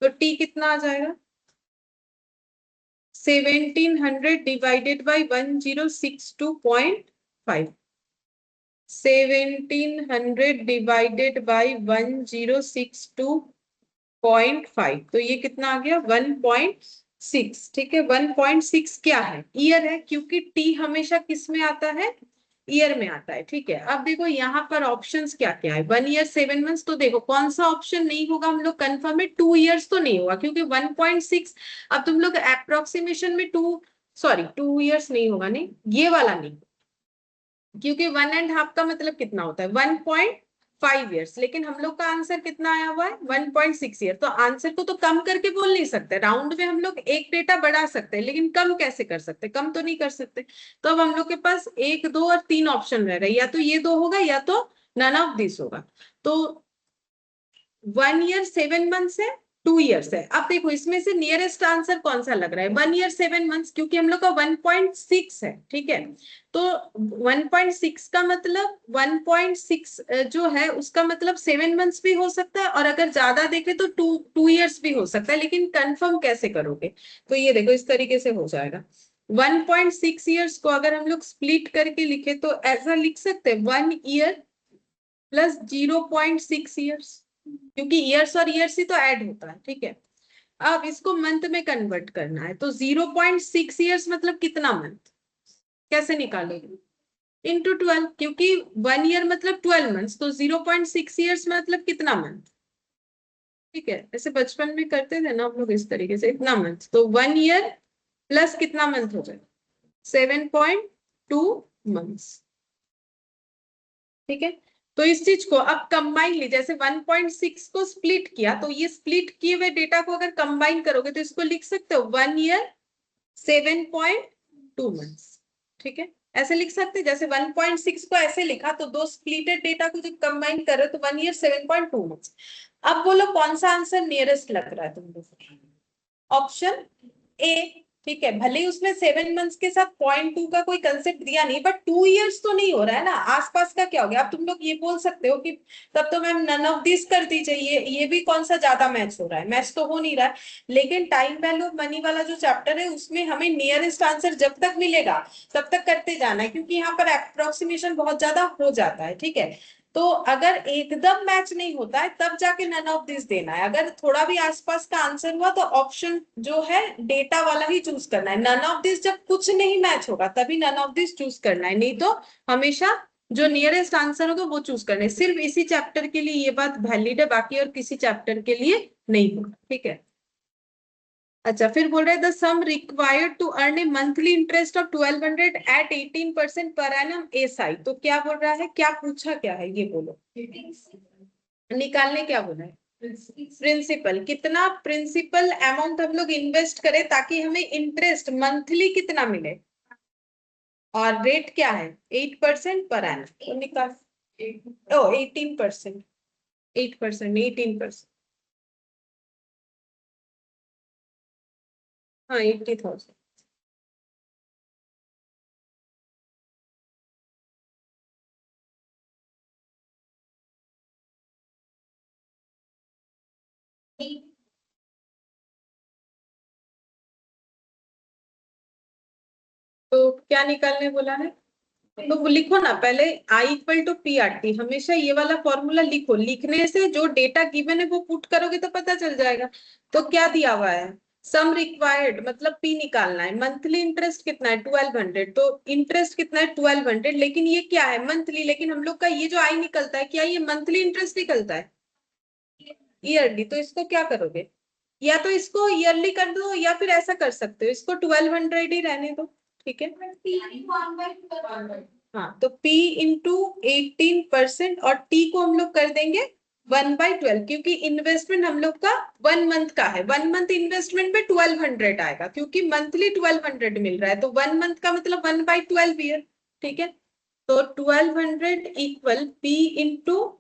तो टी कितना आ जाएगा 1700 डिवाइडेड बाय 1062.5, 1700 डिवाइडेड बाय 1062.5, तो ये कितना आ गया 1.6, ठीक है। 1.6 क्या है, ईयर है, क्योंकि टी हमेशा किस में आता है ईयर में आता है, ठीक है। अब देखो यहाँ पर ऑप्शंस क्या क्या है, 1 ईयर 7 मंथ्स, तो देखो कौन सा ऑप्शन नहीं होगा, हम लोग कंफर्म है 2 ईयर्स तो नहीं होगा, क्योंकि 1.6, अब तुम लोग अप्रोक्सीमेशन में 2 ईयर्स नहीं होगा, नहीं ये वाला नहीं, क्योंकि 1.5 का मतलब कितना होता है 1.5 ईयर्स, लेकिन हम लोग का आंसर कितना आया हुआ है 1.6 ईयर, तो आंसर को तो कम करके बोल नहीं सकते, राउंड में हम लोग एक डेटा बढ़ा सकते हैं, लेकिन कम कैसे कर सकते, कम तो नहीं कर सकते। तो अब हम लोग के पास 1, 2 और 3 ऑप्शन रह रहे, या तो ये 2 होगा या तो नन ऑफ दिस होगा। तो 1 ईयर 7 मंथ्स है, 2 ईयर्स है। अब देखो इसमें से नियरेस्ट आंसर कौन सा लग रहा है, 1 ईयर 7 मंथ्स, क्योंकि हम लोग का 1.6 है, ठीक है। तो 1.6 का मतलब 1.6 जो है उसका मतलब 7 मंथ्स भी हो सकता है, और अगर ज्यादा देखें तो 2 ईयर्स भी हो सकता है, लेकिन कंफर्म कैसे करोगे, तो ये देखो इस तरीके से हो जाएगा। 1.6 ईयर्स को अगर हम लोग स्प्लिट करके लिखे तो ऐसा लिख सकते हैं 1 ईयर प्लस 0.6 ईयर्स, क्योंकि ईयर्स और ईयर्स ही तो ऐड होता है, ठीक है। अब इसको मंथ में कन्वर्ट करना है, तो 0.6 ईयर्स मतलब कितना मंथ, कैसे निकालोगे, इंटू 12, क्योंकि 1 ईयर मतलब 12 मंथ्स, तो 0.6 ईयर्स मतलब कितना मंथ, ठीक है। ऐसे बचपन में करते थे ना हम लोग इस तरीके से, इतना मंथ, तो 1 ईयर प्लस कितना मंथ हो जाए 7.2 मंथ्स, ठीक है। तो इस चीज को अब कंबाइन ली, जैसे 1.6 को स्प्लिट किया, तो ये स्प्लिट किए हुए डेटा को अगर कंबाइन करोगे तो इसको लिख सकते हो 1 ईयर 7.2 मंथ्स, ठीक है। ऐसे लिख सकते हैं, जैसे 1.6 को ऐसे लिखा, तो दो स्प्लिटेड डेटा को जब कंबाइन करो तो 1 ईयर 7.2 मंथ्स। अब बोलो कौन सा आंसर नियरेस्ट लग रहा है तुम लोग, ऑप्शन ए, ठीक है। भले ही उसमें 7 मंथ्स के साथ 0.2 का कोई कंसेप्ट दिया नहीं, बट 2 ईयर्स तो नहीं हो रहा है ना, आसपास का क्या हो गया। अब तुम लोग ये बोल सकते हो कि तब तो मैम नन ऑफ दिस कर दीजिए, ये भी कौन सा ज्यादा मैच हो रहा है, मैच तो हो नहीं रहा है। लेकिन टाइम वैल्यू ऑफ मनी वाला जो चैप्टर है उसमें हमें नियरेस्ट आंसर जब तक मिलेगा तब तक करते जाना है, क्योंकि यहाँ पर अप्रोक्सीमेशन बहुत ज्यादा हो जाता है, ठीक है। तो अगर एकदम मैच नहीं होता है तब जाके नन ऑफ दिस देना है, अगर थोड़ा भी आसपास का आंसर हुआ तो ऑप्शन जो है डेटा वाला ही चूज करना है। नन ऑफ दिस जब कुछ नहीं मैच होगा तभी नन ऑफ दिस चूज करना है, नहीं तो हमेशा जो नियरेस्ट आंसर होगा वो चूज करना है। सिर्फ इसी चैप्टर के लिए ये बात वैलिड है, बाकी और किसी चैप्टर के लिए नहीं होगा, ठीक है। अच्छा, फिर बोल रहे the sum required to earn a monthly interest of 1200 at 18% per annum SI, तो क्या बोल रहा है, क्या पूछा, क्या है ये बोलो, निकालने क्या बोला है, प्रिंसिपल, कितना प्रिंसिपल अमाउंट हम लोग इन्वेस्ट करें ताकि हमें इंटरेस्ट मंथली कितना मिले, और रेट क्या है 8% पर एनम, तो निकाल, ओ 18%, 8%, 18%, हाँ 80,000। तो क्या निकालने बोला है, तो वो लिखो ना पहले, I equal to P R T, हमेशा ये वाला फॉर्मूला लिखो, लिखने से जो डेटा गिवन है वो पुट करोगे तो पता चल जाएगा। तो क्या दिया हुआ है, सम रिक्वायर्ड मतलब पी निकालना है, मंथली इंटरेस्ट कितना है 1200, तो इंटरेस्ट कितना है 1200, लेकिन ये क्या है मंथली, लेकिन हम लोग का ये जो आई निकलता है क्या ये मंथली इंटरेस्ट निकलता है ईयरली, तो इसको क्या करोगे, या तो इसको ईयरली कर दो या फिर ऐसा कर सकते हो इसको 1200 ही रहने दो, ठीक है। हाँ, तो P इंटू 18% और T को हम लोग कर देंगे 1/12, क्योंकि इन्वेस्टमेंट हम लोग का 1 मंथ का है, 1 मंथ इन्वेस्टमेंट में 1200 आएगा, क्योंकि मंथली 1200 मिल रहा है, तो 1 मंथ का मतलब 1/12 ईयर, ठीक है। तो 1200 equal P into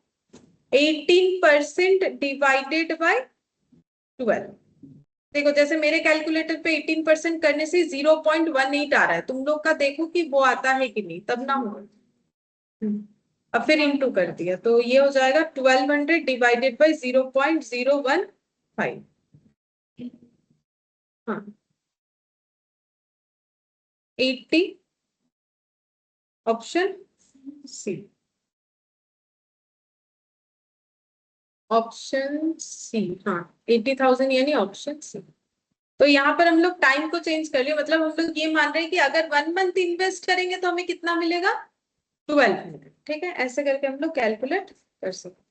18% divided by 12। देखो जैसे मेरे कैलकुलेटर पे 18% करने से 0.18 आ रहा है, तुम लोग का देखो कि वो आता है कि नहीं, तब ना हो। अब फिर इंटू कर दिया, तो ये हो जाएगा 1200 डिवाइडेड बाई 0.015, हाँ 80, ऑप्शन सी, ऑप्शन सी, हाँ 80,000 यानी ऑप्शन सी। तो यहाँ पर हम लोग टाइम को चेंज कर लिया, मतलब हम लोग ये मान रहे हैं कि अगर 1 मंथ इन्वेस्ट करेंगे तो हमें कितना मिलेगा 1200, ठीक है, ऐसे करके हम लोग कैलकुलेट कर सकते हैं।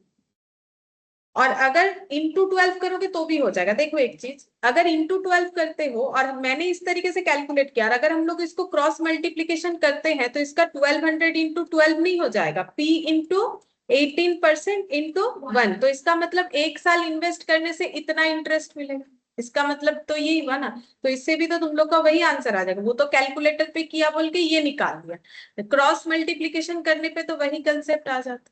और अगर इंटू 12 करोगे तो भी हो जाएगा। देखो एक चीज, अगर इंटू 12 करते हो और मैंने इस तरीके से कैलकुलेट किया, अगर हम लोग इसको क्रॉस मल्टीप्लीकेशन करते हैं तो इसका 1200 इंटू 12 नहीं हो जाएगा, P इंटू 18% इंटू 1। तो इसका मतलब एक साल इन्वेस्ट करने से इतना इंटरेस्ट मिलेगा, इसका मतलब तो यही हुआ ना। तो इससे भी तो तुम लोग का वही आंसर आ जाएगा, वो तो कैलकुलेटर पे किया बोल के ये निकाल दिया, क्रॉस मल्टीप्लीकेशन करने पे तो वही कंसेप्ट आ जाता।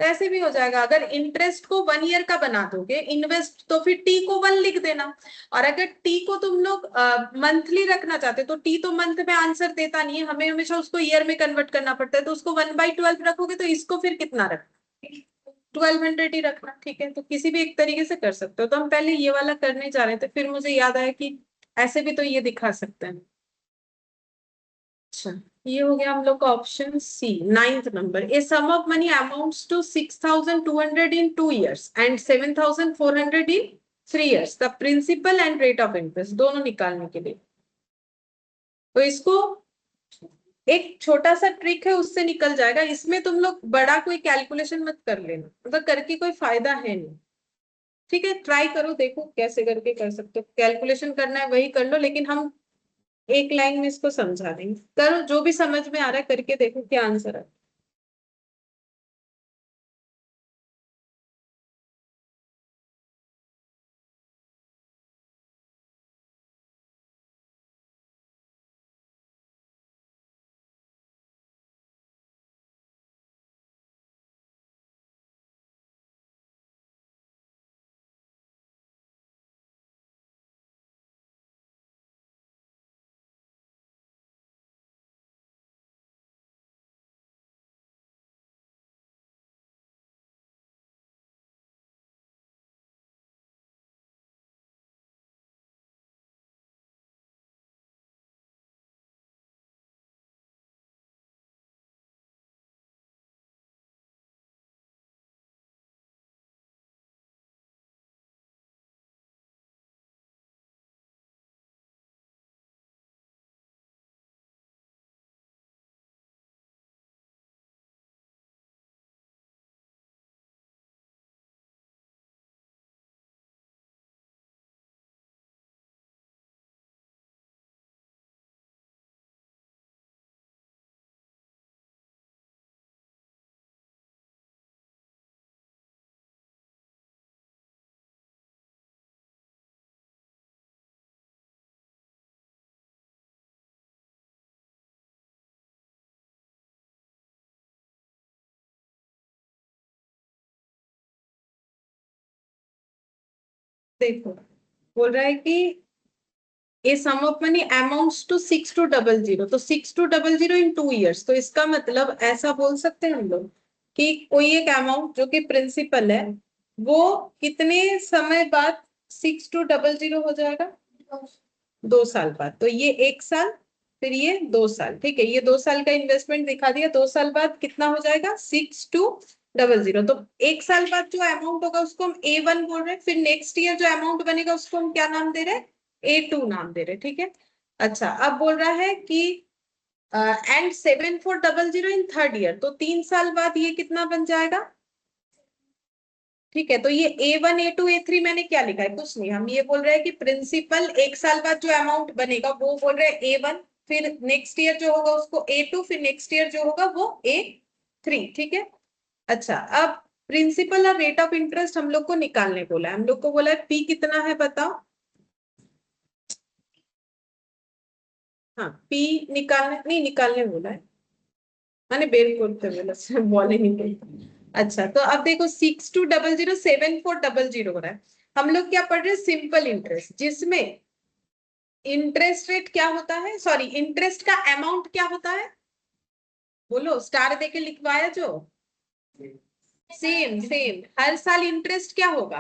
तो ऐसे भी हो जाएगा। अगर इंटरेस्ट को 1 ईयर का बना दोगे इन्वेस्ट, तो फिर टी को 1 लिख देना। और अगर टी को तुम लोग मंथली रखना चाहते तो टी तो मंथ में आंसर देता नहीं है, हमें हमेशा उसको ईयर में कन्वर्ट करना पड़ता है, तो उसको 1/12 रखोगे, तो इसको फिर कितना रखना, 1200 ही रखना, ठीक है। तो किसी भी एक तरीके से कर सकते हो। तो हम पहले ये वाला करने जा रहे थे, फिर मुझे याद आया कि ऐसे भी तो ये दिखा सकते हैं। अच्छा, ये हो गया हम लोग का option C, 9th number. A sum of money amounts to 6200 in 2 years and 7400 in 3 years, the principal and rate of interest दोनों निकालने के लिए। तो इसको एक छोटा सा ट्रिक है, उससे निकल जाएगा। इसमें तुम लोग बड़ा कोई कैलकुलेशन मत कर लेना, मतलब करके कोई फायदा है नहीं, ठीक है। ट्राई करो, देखो कैसे करके कर सकते हो, कैलकुलेशन करना है वही कर लो, लेकिन हम एक लाइन में इसको समझा देंगे। करो, जो भी समझ में आ रहा है करके देखो क्या आंसर है। देखो, बोल रहा है कि ए sum of money amounts to 6200, तो 6200 इन 2 years, तो इसका मतलब ऐसा बोल सकते हैं हम लोग कि कोई एक अमाउंट जो कि प्रिंसिपल है, वो कितने समय बाद 6200 हो जाएगा, 2 साल बाद। तो ये 1 साल, फिर ये 2 साल, ठीक है। ये 2 साल का इन्वेस्टमेंट दिखा दिया, 2 साल बाद कितना हो जाएगा 6200। तो 1 साल बाद जो अमाउंट होगा उसको हम A1 बोल रहे हैं, फिर नेक्स्ट ईयर जो अमाउंट बनेगा उसको हम क्या नाम दे रहे हैं, A2 नाम दे रहे, ठीक है। अच्छा, अब बोल रहा है कि एंड 7400 इन 3rd year, तो 3 साल बाद ये कितना बन जाएगा, ठीक है। तो ये A1 A2 A3 मैंने क्या लिखा है, कुछ नहीं, हम ये बोल रहे हैं कि प्रिंसिपल 1 साल बाद जो अमाउंट बनेगा वो बोल रहे हैं A1, फिर नेक्स्ट ईयर जो होगा उसको A2, फिर नेक्स्ट ईयर जो होगा वो A3, ठीक है। अच्छा, अब प्रिंसिपल और रेट ऑफ इंटरेस्ट हम लोग को निकालने बोला है, हम लोग को बोला है P कितना है बताओ। हाँ, P निकालने नहीं, निकालने बोला है, मैंने बेर करते बोला, बोले नहीं बोला। अच्छा, तो अब देखो 6200 7400 हो रहा है। हम लोग क्या पढ़ रहे हैं, सिंपल इंटरेस्ट, जिसमें इंटरेस्ट रेट क्या होता है, सॉरी इंटरेस्ट का अमाउंट क्या होता है, बोलो, स्टार देके लिखवाया जो, सेम सेम। हर साल इंटरेस्ट क्या होगा,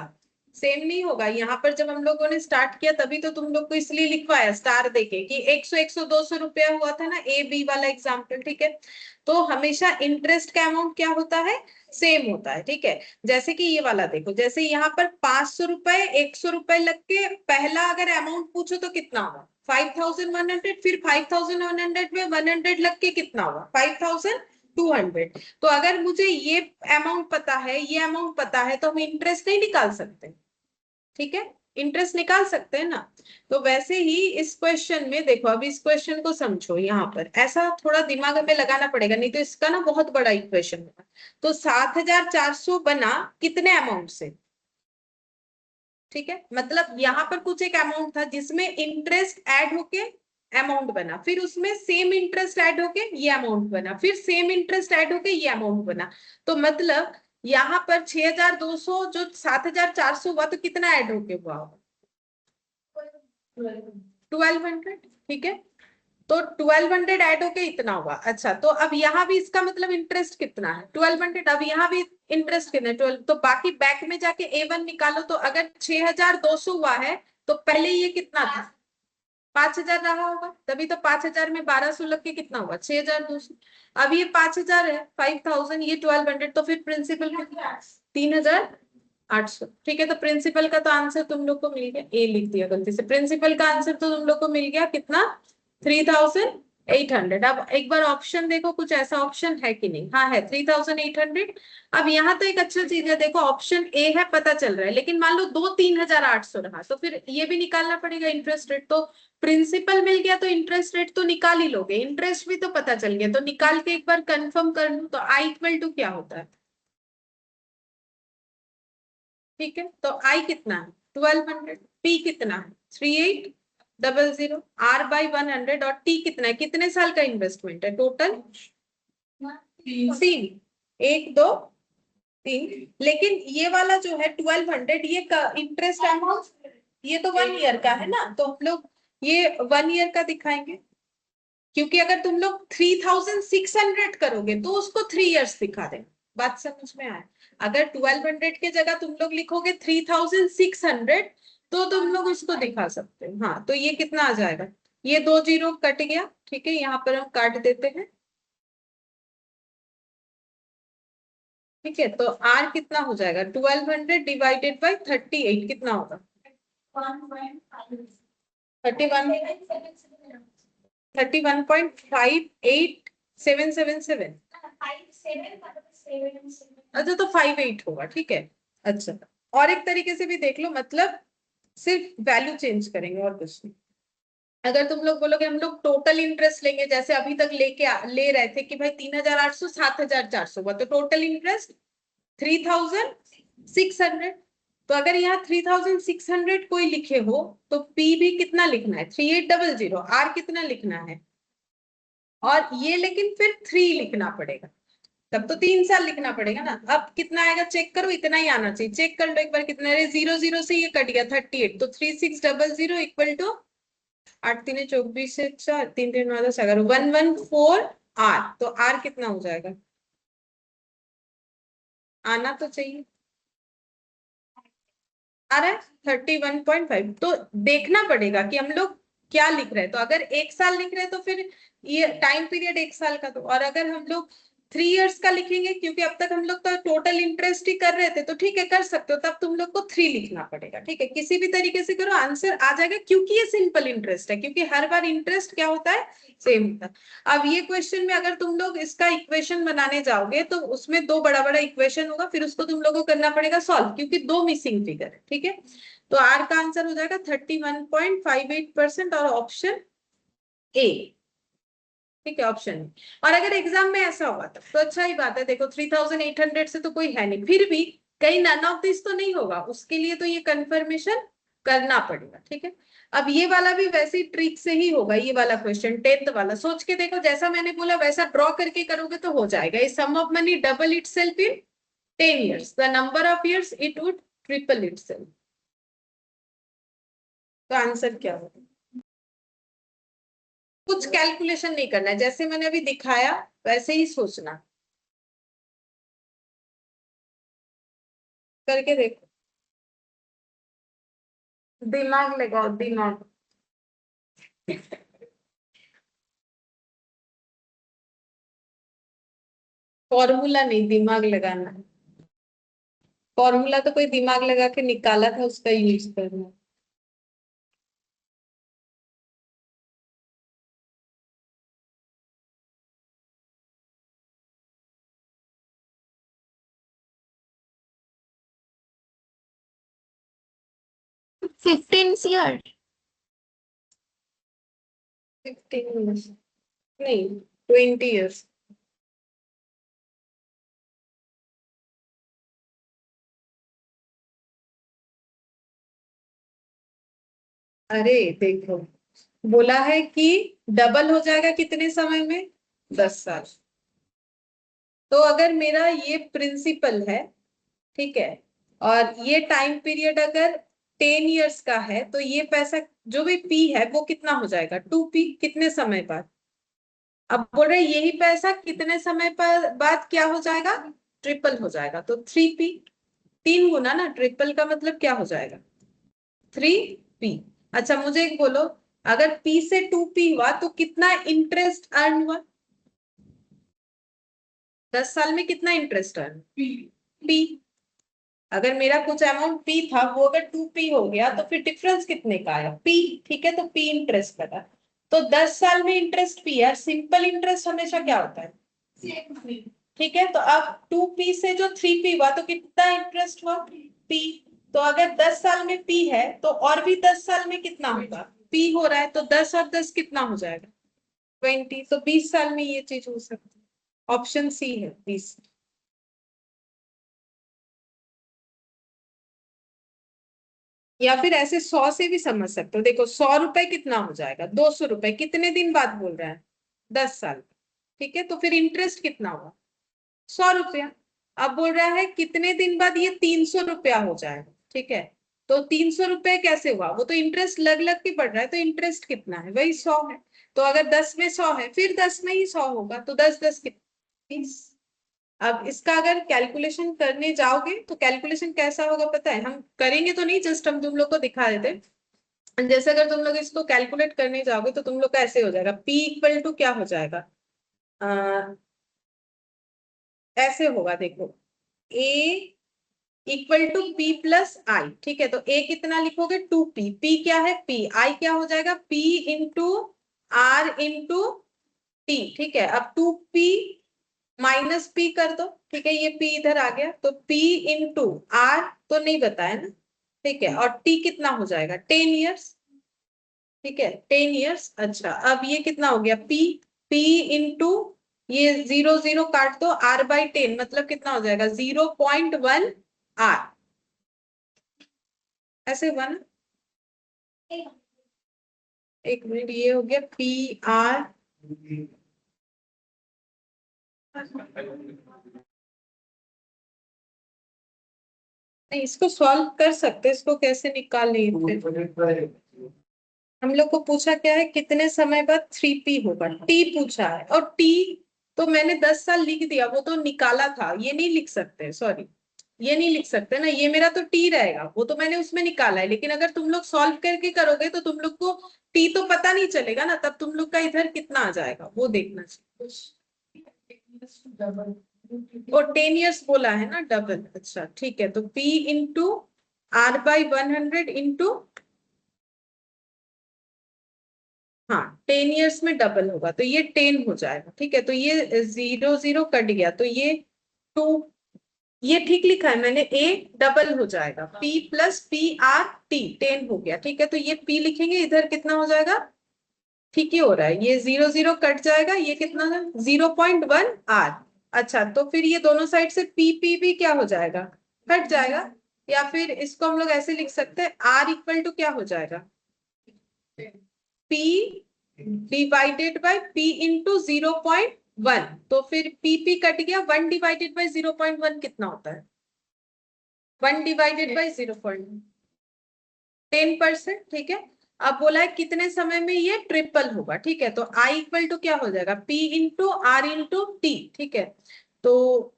सेम नहीं होगा। यहाँ पर जब हम लोगों ने स्टार्ट किया तभी तो तुम लोग को इसलिए लिखवाया स्टार देके कि 100 100 200 रुपया हुआ था ना, A B वाला एग्जाम्पल, ठीक है। तो हमेशा इंटरेस्ट का अमाउंट क्या होता है, सेम होता है, ठीक है। जैसे कि ये वाला देखो, जैसे यहाँ पर 500 रुपए 100 रुपए लग के पहला अगर अमाउंट पूछो तो कितना होगा, 5100, फिर 5100 में 100 लग के कितना हुआ 5200। तो अगर मुझे ये अमाउंट पता है, ये अमाउंट पता है, तो हम इंटरेस्ट नहीं निकाल सकते, ठीक है, इंटरेस्ट निकाल सकते हैं ना। तो वैसे ही इस क्वेश्चन में देखो, अब इस क्वेश्चन को समझो, यहाँ पर ऐसा थोड़ा दिमाग में लगाना पड़ेगा, नहीं तो इसका ना बहुत बड़ा इक्वेशन होगा। तो 7400 बना कितने अमाउंट से, ठीक है, मतलब यहाँ पर कुछ एक अमाउंट था जिसमें इंटरेस्ट ऐड होके अमाउंट बना, फिर उसमें सेम इंटरेस्ट ऐड होके ये अमाउंट बना, फिर सेम इंटरेस्ट ऐड होके ये अमाउंट बना। तो मतलब यहाँ पर 6200 जो 7400 हुआ, तो कितना ऐड होके हुआ होगा 1200, ठीक है। तो 1200 ऐड होके इतना हुआ। अच्छा, तो अब यहाँ भी इसका मतलब इंटरेस्ट कितना है 1200, अब यहाँ भी इंटरेस्ट कितना है 12, तो बाकी बैक में जाके A1 निकालो। तो अगर 6200 हुआ है, तो पहले ये कितना था 5000 रहा होगा, तभी तो 5000 में 1200 लग के कितना हुआ 6200। अब ये 5000 है, 5000, ये 1200, तो फिर प्रिंसिपल 3800, ठीक है। तो प्रिंसिपल का तो आंसर तुम लोग को मिल गया, ए लिख दिया गलती से, प्रिंसिपल का आंसर तो तुम लोग को मिल गया कितना 3800। अब एक बार ऑप्शन देखो, कुछ ऐसा ऑप्शन है कि नहीं, हाँ है 3800। अब यहाँ तो एक अच्छा चीज है, देखो ऑप्शन ए है, पता चल रहा है, लेकिन मान लो दो 3800 रहा, तो फिर ये भी निकालना पड़ेगा इंटरेस्ट रेट। तो प्रिंसिपल मिल गया तो इंटरेस्ट रेट तो निकाल ही लोगे, इंटरेस्ट भी तो पता चल गया, तो निकाल के एक बार कंफर्म कर लूं। तो आई इक्वल टू क्या होता है, ठीक है, तो आई कितना है 1200, पी कितना है 3800, आर बाई 100, और टी कितना है, कितने साल का इन्वेस्टमेंट है टोटल 3, 1 2 3। लेकिन ये वाला जो है 1200, ये इंटरेस्ट अमाउंट ये तो 1 ईयर का है ना, तो हम लोग ये 1 ईयर का दिखाएंगे, क्योंकि अगर तुम लोग 3600 करोगे तो उसको 3 इयर्स दिखा देना। बात समझ में आए, अगर 1200 के जगह तुम लोग लिखोगे 3600, तो तुम लोग उसको दिखा सकते हो। हाँ, तो ये कितना आ जाएगा, ये 2 जीरो कट गया, ठीक है, यहाँ पर हम काट देते हैं, ठीक है। तो आर कितना हो जाएगा 1200 डिवाइडेड बाई 38 कितना होगा 31 31.58777। अच्छा, तो 58 होगा, ठीक है। अच्छा, और एक तरीके से भी देख लो, मतलब सिर्फ वैल्यू चेंज करेंगे और कुछ नहीं। अगर तुम लोग बोलोगे हम लोग टोटल इंटरेस्ट लेंगे, जैसे अभी तक ले रहे थे कि भाई 3800 7400 हुआ, तो टोटल इंटरेस्ट 3600। तो अगर यहाँ 3600 कोई लिखे हो, तो पी भी कितना लिखना है 3800, आर कितना लिखना है, और ये लेकिन फिर 3 लिखना पड़ेगा, तब तो 3 साल लिखना पड़ेगा ना। अब कितना आएगा चेक करो, इतना ही आना चाहिए, चेक कर लो एक बार कितना है, 00 से ये कट गया 38, तो 3600 इक्वल टू 8 3 24 से 4 3 3 9 10 11 114 आर। तो आर कितना हो जाएगा, आना तो चाहिए, आ रहा है 31.5। तो देखना पड़ेगा कि हम लोग क्या लिख रहे हैं। तो अगर 1 साल लिख रहे हैं, तो फिर ये टाइम पीरियड 1 साल का, तो और अगर हम लोग 3 इयर्स का लिखेंगे, क्योंकि अब तक हम लोग तो टोटल इंटरेस्ट ही कर रहे थे, तो ठीक है कर सकते हो, तब तुम लोग को 3 लिखना पड़ेगा, ठीक है। किसी भी तरीके से करो आंसर आ जाएगा, क्योंकि ये सिंपल इंटरेस्ट है, क्योंकि हर बार इंटरेस्ट क्या होता है सेम होता है। अब ये क्वेश्चन में अगर तुम लोग इसका इक्वेशन बनाने जाओगे, तो उसमें 2 बड़ा बड़ा इक्वेशन होगा, फिर उसको तुम लोगों को करना पड़ेगा सॉल्व, क्योंकि 2 मिसिंग फिगर है, ठीक है। तो आर का आंसर हो जाएगा 31.58% और ऑप्शन ए, ठीक है, ऑप्शन ए। और अगर एग्जाम में ऐसा होगा तो अच्छा ही बात है, देखो 3800 से तो कोई है नहीं, फिर भी कहीं नन ऑफ दिस तो नहीं होगा, उसके लिए तो ये कंफर्मेशन करना पड़ेगा, ठीक है। अब ये वाला भी वैसे ही ट्रिक से ही होगा, ये वाला क्वेश्चन 10th वाला, सोच के देखो, जैसा मैंने बोला वैसा ड्रॉ करके करोगे तो हो जाएगा। ये sum of money double itself in 10 years, the number of years it would triple itself. तो आंसर क्या होगा, कुछ कैलकुलेशन नहीं करना है, जैसे मैंने अभी दिखाया वैसे ही सोचना, करके देखो, दिमाग लगाओ दिमाग। फॉर्मूला नहीं, दिमाग लगाना है। फॉर्मूला तो कोई दिमाग लगा के निकाला था, उसका यूज करना है। 15 year. 15 years नहीं 20 years। अरे देखो, बोला है कि डबल हो जाएगा कितने समय में, 10 साल। तो अगर मेरा ये प्रिंसिपल है, ठीक है, और ये टाइम पीरियड अगर 10 इयर्स का है, तो ये पैसा जो भी पी है वो कितना हो जाएगा, 2p, कितने समय बाद। अब बोल रहे यही पैसा कितने समय पर बाद क्या हो जाएगा, ट्रिपल हो जाएगा। तो 3p, 3 गुना ना, ट्रिपल का मतलब क्या हो जाएगा, 3p। अच्छा मुझे एक बोलो, अगर p से 2p हुआ तो कितना इंटरेस्ट अर्न हुआ, 10 साल में कितना इंटरेस्ट अर्न, p। अगर मेरा कुछ अमाउंट p था, वो अगर 2p हो गया तो फिर डिफरेंस कितने का आया, p। ठीक है, तो p इंटरेस्ट लगा। तो 10 साल में इंटरेस्ट p है। सिंपल इंटरेस्ट हमेशा क्या होता है, ठीक है। तो अब 2p से जो 3p हुआ तो कितना इंटरेस्ट हुआ, p। तो अगर 10 साल में p है तो और भी 10 साल में कितना होगा, p हो रहा है, तो 10 और 10 कितना हो जाएगा, 20। तो 20 साल में ये चीज हो सकती है। ऑप्शन सी है 20। या फिर ऐसे 100 से भी समझ सकते हो। देखो 100 रुपए कितना हो जाएगा, 200 रुपए, कितने दिन बाद बोल रहा है, 10 साल। ठीक है, तो फिर इंटरेस्ट कितना हुआ, 100 रुपया। अब बोल रहा है कितने दिन बाद ये 300 रुपया हो जाएगा। ठीक है, तो 300 रुपए कैसे हुआ, वो तो इंटरेस्ट लग लग के बढ़ रहा है, तो इंटरेस्ट कितना है, वही 100 है। तो अगर 10 में 100 है, फिर 10 में ही 100 होगा, तो 10 10 कितना, 30। अब इसका अगर कैलकुलेशन करने जाओगे तो कैलकुलेशन कैसा होगा पता है, हम करेंगे तो नहीं, जस्ट हम तुम लोग को दिखा देते हैं। जैसे अगर तुम लोग इसको कैलकुलेट करने जाओगे तो तुम लोग का ऐसे हो जाएगा, p इक्वल टू क्या हो जाएगा, ऐसे होगा, देखो a equal to p plus I. ठीक है, तो a कितना लिखोगे, 2p, p क्या है, p, i क्या हो जाएगा, p into r into t। ठीक है, अब 2p माइनस p कर दो। ठीक है, ये p इधर आ गया, तो p इंटू r तो नहीं बताया ना। ठीक है, और t कितना हो जाएगा, 10 इयर्स। ठीक है, 10 इयर्स। अच्छा अब ये कितना हो गया, p इंटू ये 0 0 काट दो, r/10 मतलब कितना हो जाएगा, 0.1 r, ऐसे हुआ ना। एक मिनट, ये हो गया p/r, नहीं इसको सॉल्व कर सकते, इसको कैसे निकाल लेंगे। हम लोग को पूछा क्या है, कितने समय बाद 3p होगा, t पूछा है, और t तो मैंने 10 साल लिख दिया, वो तो निकाला था, ये नहीं लिख सकते, सॉरी ये नहीं लिख सकते ना, ये मेरा तो t रहेगा, वो तो मैंने उसमें निकाला है। लेकिन अगर तुम लोग सॉल्व करके करोगे तो तुम लोग को t तो पता नहीं चलेगा ना, तब तुम लोग का इधर कितना आ जाएगा वो देखना चाहिए। और 10 इयर्स बोला है ना, डबल। अच्छा ठीक है, तो p इंटू r/100 इंटू, हाँ 10 इयर्स में डबल होगा तो ये 10 हो जाएगा। ठीक है, तो ये 0 0 कट गया, तो ये 2, ये ठीक लिखा है मैंने, a डबल हो जाएगा, p प्लस p/r/t, 10 हो गया। ठीक है, तो ये p लिखेंगे, इधर कितना हो जाएगा, ठीक ही हो रहा है, ये 0 0 कट जाएगा, ये कितना है, 0.1 r। अच्छा तो फिर ये दोनों साइड से p भी क्या हो जाएगा, कट जाएगा। या फिर इसको हम लोग ऐसे लिख सकते हैं, r इक्वल टू क्या हो जाएगा, p divided by p into 0.1। तो फिर p कट गया, 1 डिवाइडेड बाय 0.1 कितना होता है, 1 डिवाइडेड बाय 0.1, 10%। ठीक है, अब बोला है कितने समय में ये ट्रिपल होगा। ठीक है, तो i इक्वल टू क्या हो जाएगा, p into r into t। ठीक है, तो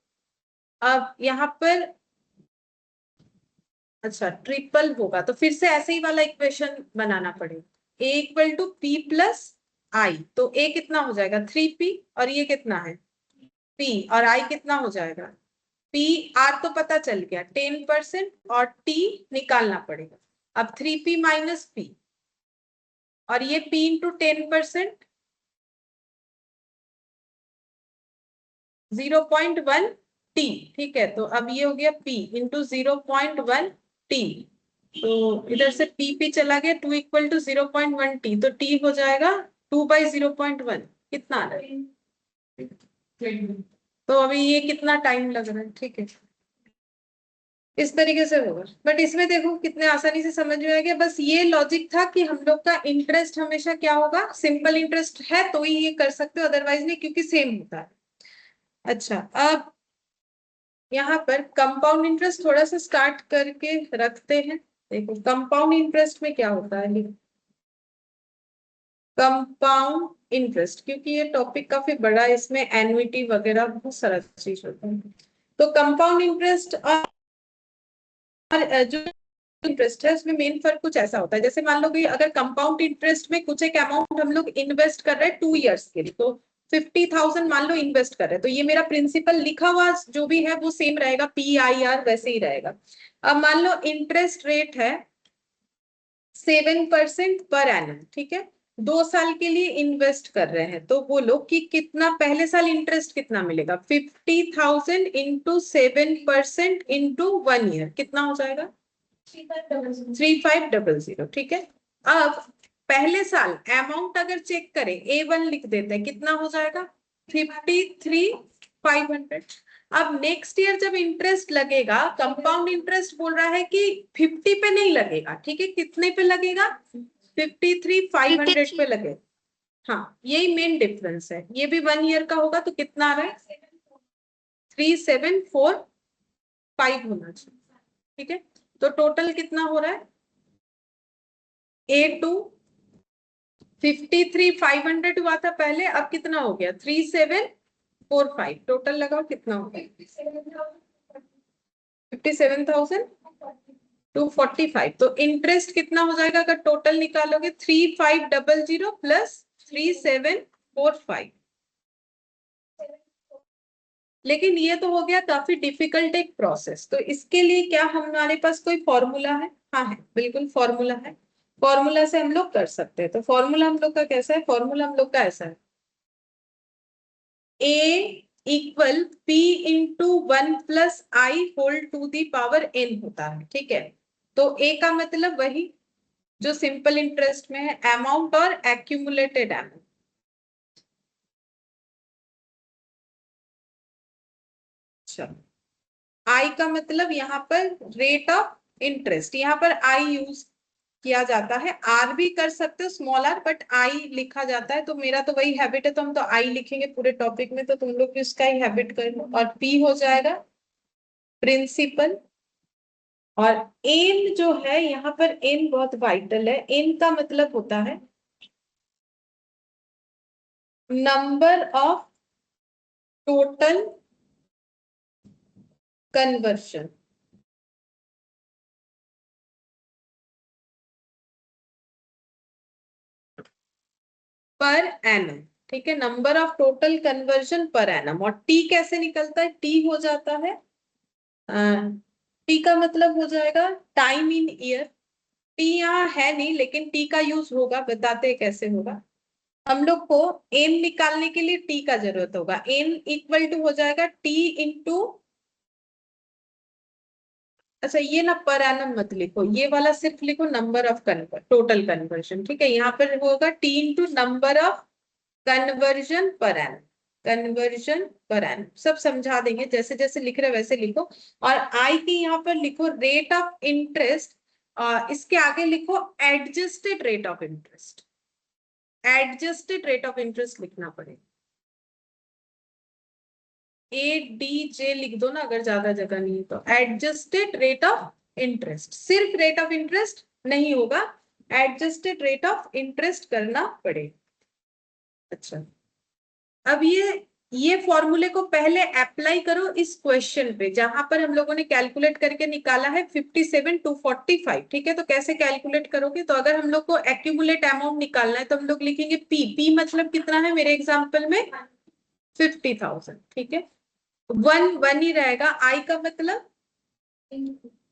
अब यहाँ पर, अच्छा ट्रिपल होगा तो फिर से ऐसे ही वाला इक्वेशन बनाना पड़ेगा, a equal to p plus I. तो a कितना हो जाएगा, 3p, और ये कितना है, p, और i कितना हो जाएगा, p, r तो पता चल गया 10%, और t निकालना पड़ेगा। अब 3p माइनस p, और ये p इंटू 10%, 0.1 t। ठीक है, तो अब ये हो गया p इंटू 0.1 t। तो इधर से p चला गया 2 इक्वल टू 0.1 t, तो t हो जाएगा 2/0.1। कितना आ रहा है? तो अभी ये कितना टाइम लग रहा है, ठीक है, इस तरीके से होगा। बट इसमें देखो कितने आसानी से समझ में आ गया। बस ये लॉजिक था कि हम लोग का इंटरेस्ट हमेशा क्या होगा, सिंपल इंटरेस्ट है तो ही ये कर सकते हो, अदरवाइज नहीं, क्योंकि सेम होता है। अच्छा, अब यहाँ पर कंपाउंड इंटरेस्ट थोड़ा सा स्टार्ट करके रखते हैं। देखो कंपाउंड इंटरेस्ट में क्या होता है, कंपाउंड इंटरेस्ट, क्योंकि ये टॉपिक काफी बड़ा है, इसमें एन्युटी वगैरह बहुत सारा चीज होता है। तो कंपाउंड इंटरेस्ट और जो इंटरेस्ट है उसमें मेन फर्क कुछ ऐसा होता है, जैसे मान लो कि अगर कंपाउंड इंटरेस्ट में कुछ एक अमाउंट हम लोग इन्वेस्ट कर रहे हैं 2 इयर्स के लिए, तो 50,000 मान लो इन्वेस्ट कर रहे हैं, तो ये मेरा प्रिंसिपल लिखा हुआ जो भी है वो सेम रहेगा, PIR वैसे ही रहेगा। अब मान लो इंटरेस्ट रेट है 7% पर एनम, ठीक है, 2 साल के लिए इन्वेस्ट कर रहे हैं, तो बोलो कि कितना पहले साल इंटरेस्ट कितना मिलेगा, 50,000 इंटू 7% इंटू 1 ईयर, कितना हो जाएगा 3500, ठीक है। अब पहले साल अमाउंट अगर चेक करें, A1 लिख देते हैं, कितना हो जाएगा 53,500। अब नेक्स्ट ईयर जब इंटरेस्ट लगेगा, कंपाउंड इंटरेस्ट बोल रहा है कि 50 पे नहीं लगेगा, ठीक है, कितने पे लगेगा 53,500 पे लगेगा। हाँ, यही मेन डिफरेंस है, ये भी 1 ईयर का होगा, तो कितना आ रहा है 3745 होना चाहिए, ठीक है। तो टोटल कितना हो रहा है, A2 53,500 हुआ था पहले, अब कितना हो गया 3745, टोटल लगाओ कितना हो गया 57,245। तो इंटरेस्ट कितना हो जाएगा अगर टोटल निकालोगे, 3500 प्लस 3745। लेकिन ये तो हो गया काफी डिफिकल्ट एक प्रोसेस, तो इसके लिए क्या हमारे पास कोई फॉर्मूला है? हाँ है, बिल्कुल फॉर्मूला है, फॉर्मूला से हम लोग कर सकते हैं। तो फॉर्मूला हम लोग का कैसा है, फॉर्मूला हम लोग का ऐसा है, A equal P into 1 plus I whole to the power n होता है, ठीक है। तो A का मतलब वही जो सिंपल इंटरेस्ट में है, अमाउंट और एक्यूमुलेटेड अमाउंट। अच्छा, आई का मतलब यहाँ पर रेट ऑफ इंटरेस्ट, यहाँ पर आई यूज किया जाता है, आर भी कर सकते हो स्मॉल आर, बट आई लिखा जाता है, तो मेरा तो वही हैबिट है, तो हम तो आई लिखेंगे पूरे टॉपिक में, तो तुम लोग भी उसका ही हैबिट कर लो। और पी हो जाएगा प्रिंसिपल, और एन जो है यहाँ पर, एन बहुत वाइटल है, एन का मतलब होता है number of total conversion. Per annum, ठीक है, number of total conversion per annum. और टी कैसे निकलता है, टी हो जाता है, टी का मतलब हो जाएगा टाइम इन ईयर। टी यहाँ है नहीं, लेकिन टी का यूज होगा, बताते हैं कैसे होगा। हम लोग को एन निकालने के लिए टी का जरूरत होगा, एन इक्वल टू हो जाएगा टी इंटू, अच्छा ये ना पर एनम मत लिखो, ये वाला सिर्फ लिखो नंबर ऑफ टोटल कन्वर्जन, ठीक है। यहाँ पर होगा T into number of conversion per annum, conversion per annum, सब समझा देंगे, जैसे जैसे लिख रहे वैसे लिखो। और आई की यहाँ पर लिखो रेट ऑफ इंटरेस्ट, इसके आगे लिखो adjusted rate of interest, adjusted rate of interest लिखना पड़ेगा, ADJ लिख दो ना अगर ज्यादा जगह नहीं है तो। एडजस्टेड रेट ऑफ इंटरेस्ट, सिर्फ रेट ऑफ इंटरेस्ट नहीं होगा, एडजस्टेड रेट ऑफ इंटरेस्ट करना पड़ेगा। अच्छा, अब ये फॉर्मूले को पहले अप्लाई करो इस क्वेश्चन पे, जहां पर हम लोगों ने कैलकुलेट करके निकाला है 57,245, ठीक है। तो कैसे कैलकुलेट करोगे, तो अगर हम लोग को एक्यूमुलेट अमाउंट निकालना है तो हम लोग लिखेंगे पी मतलब कितना है मेरे एग्जाम्पल में 50,000, ठीक है, 1 ही रहेगा। आई का मतलब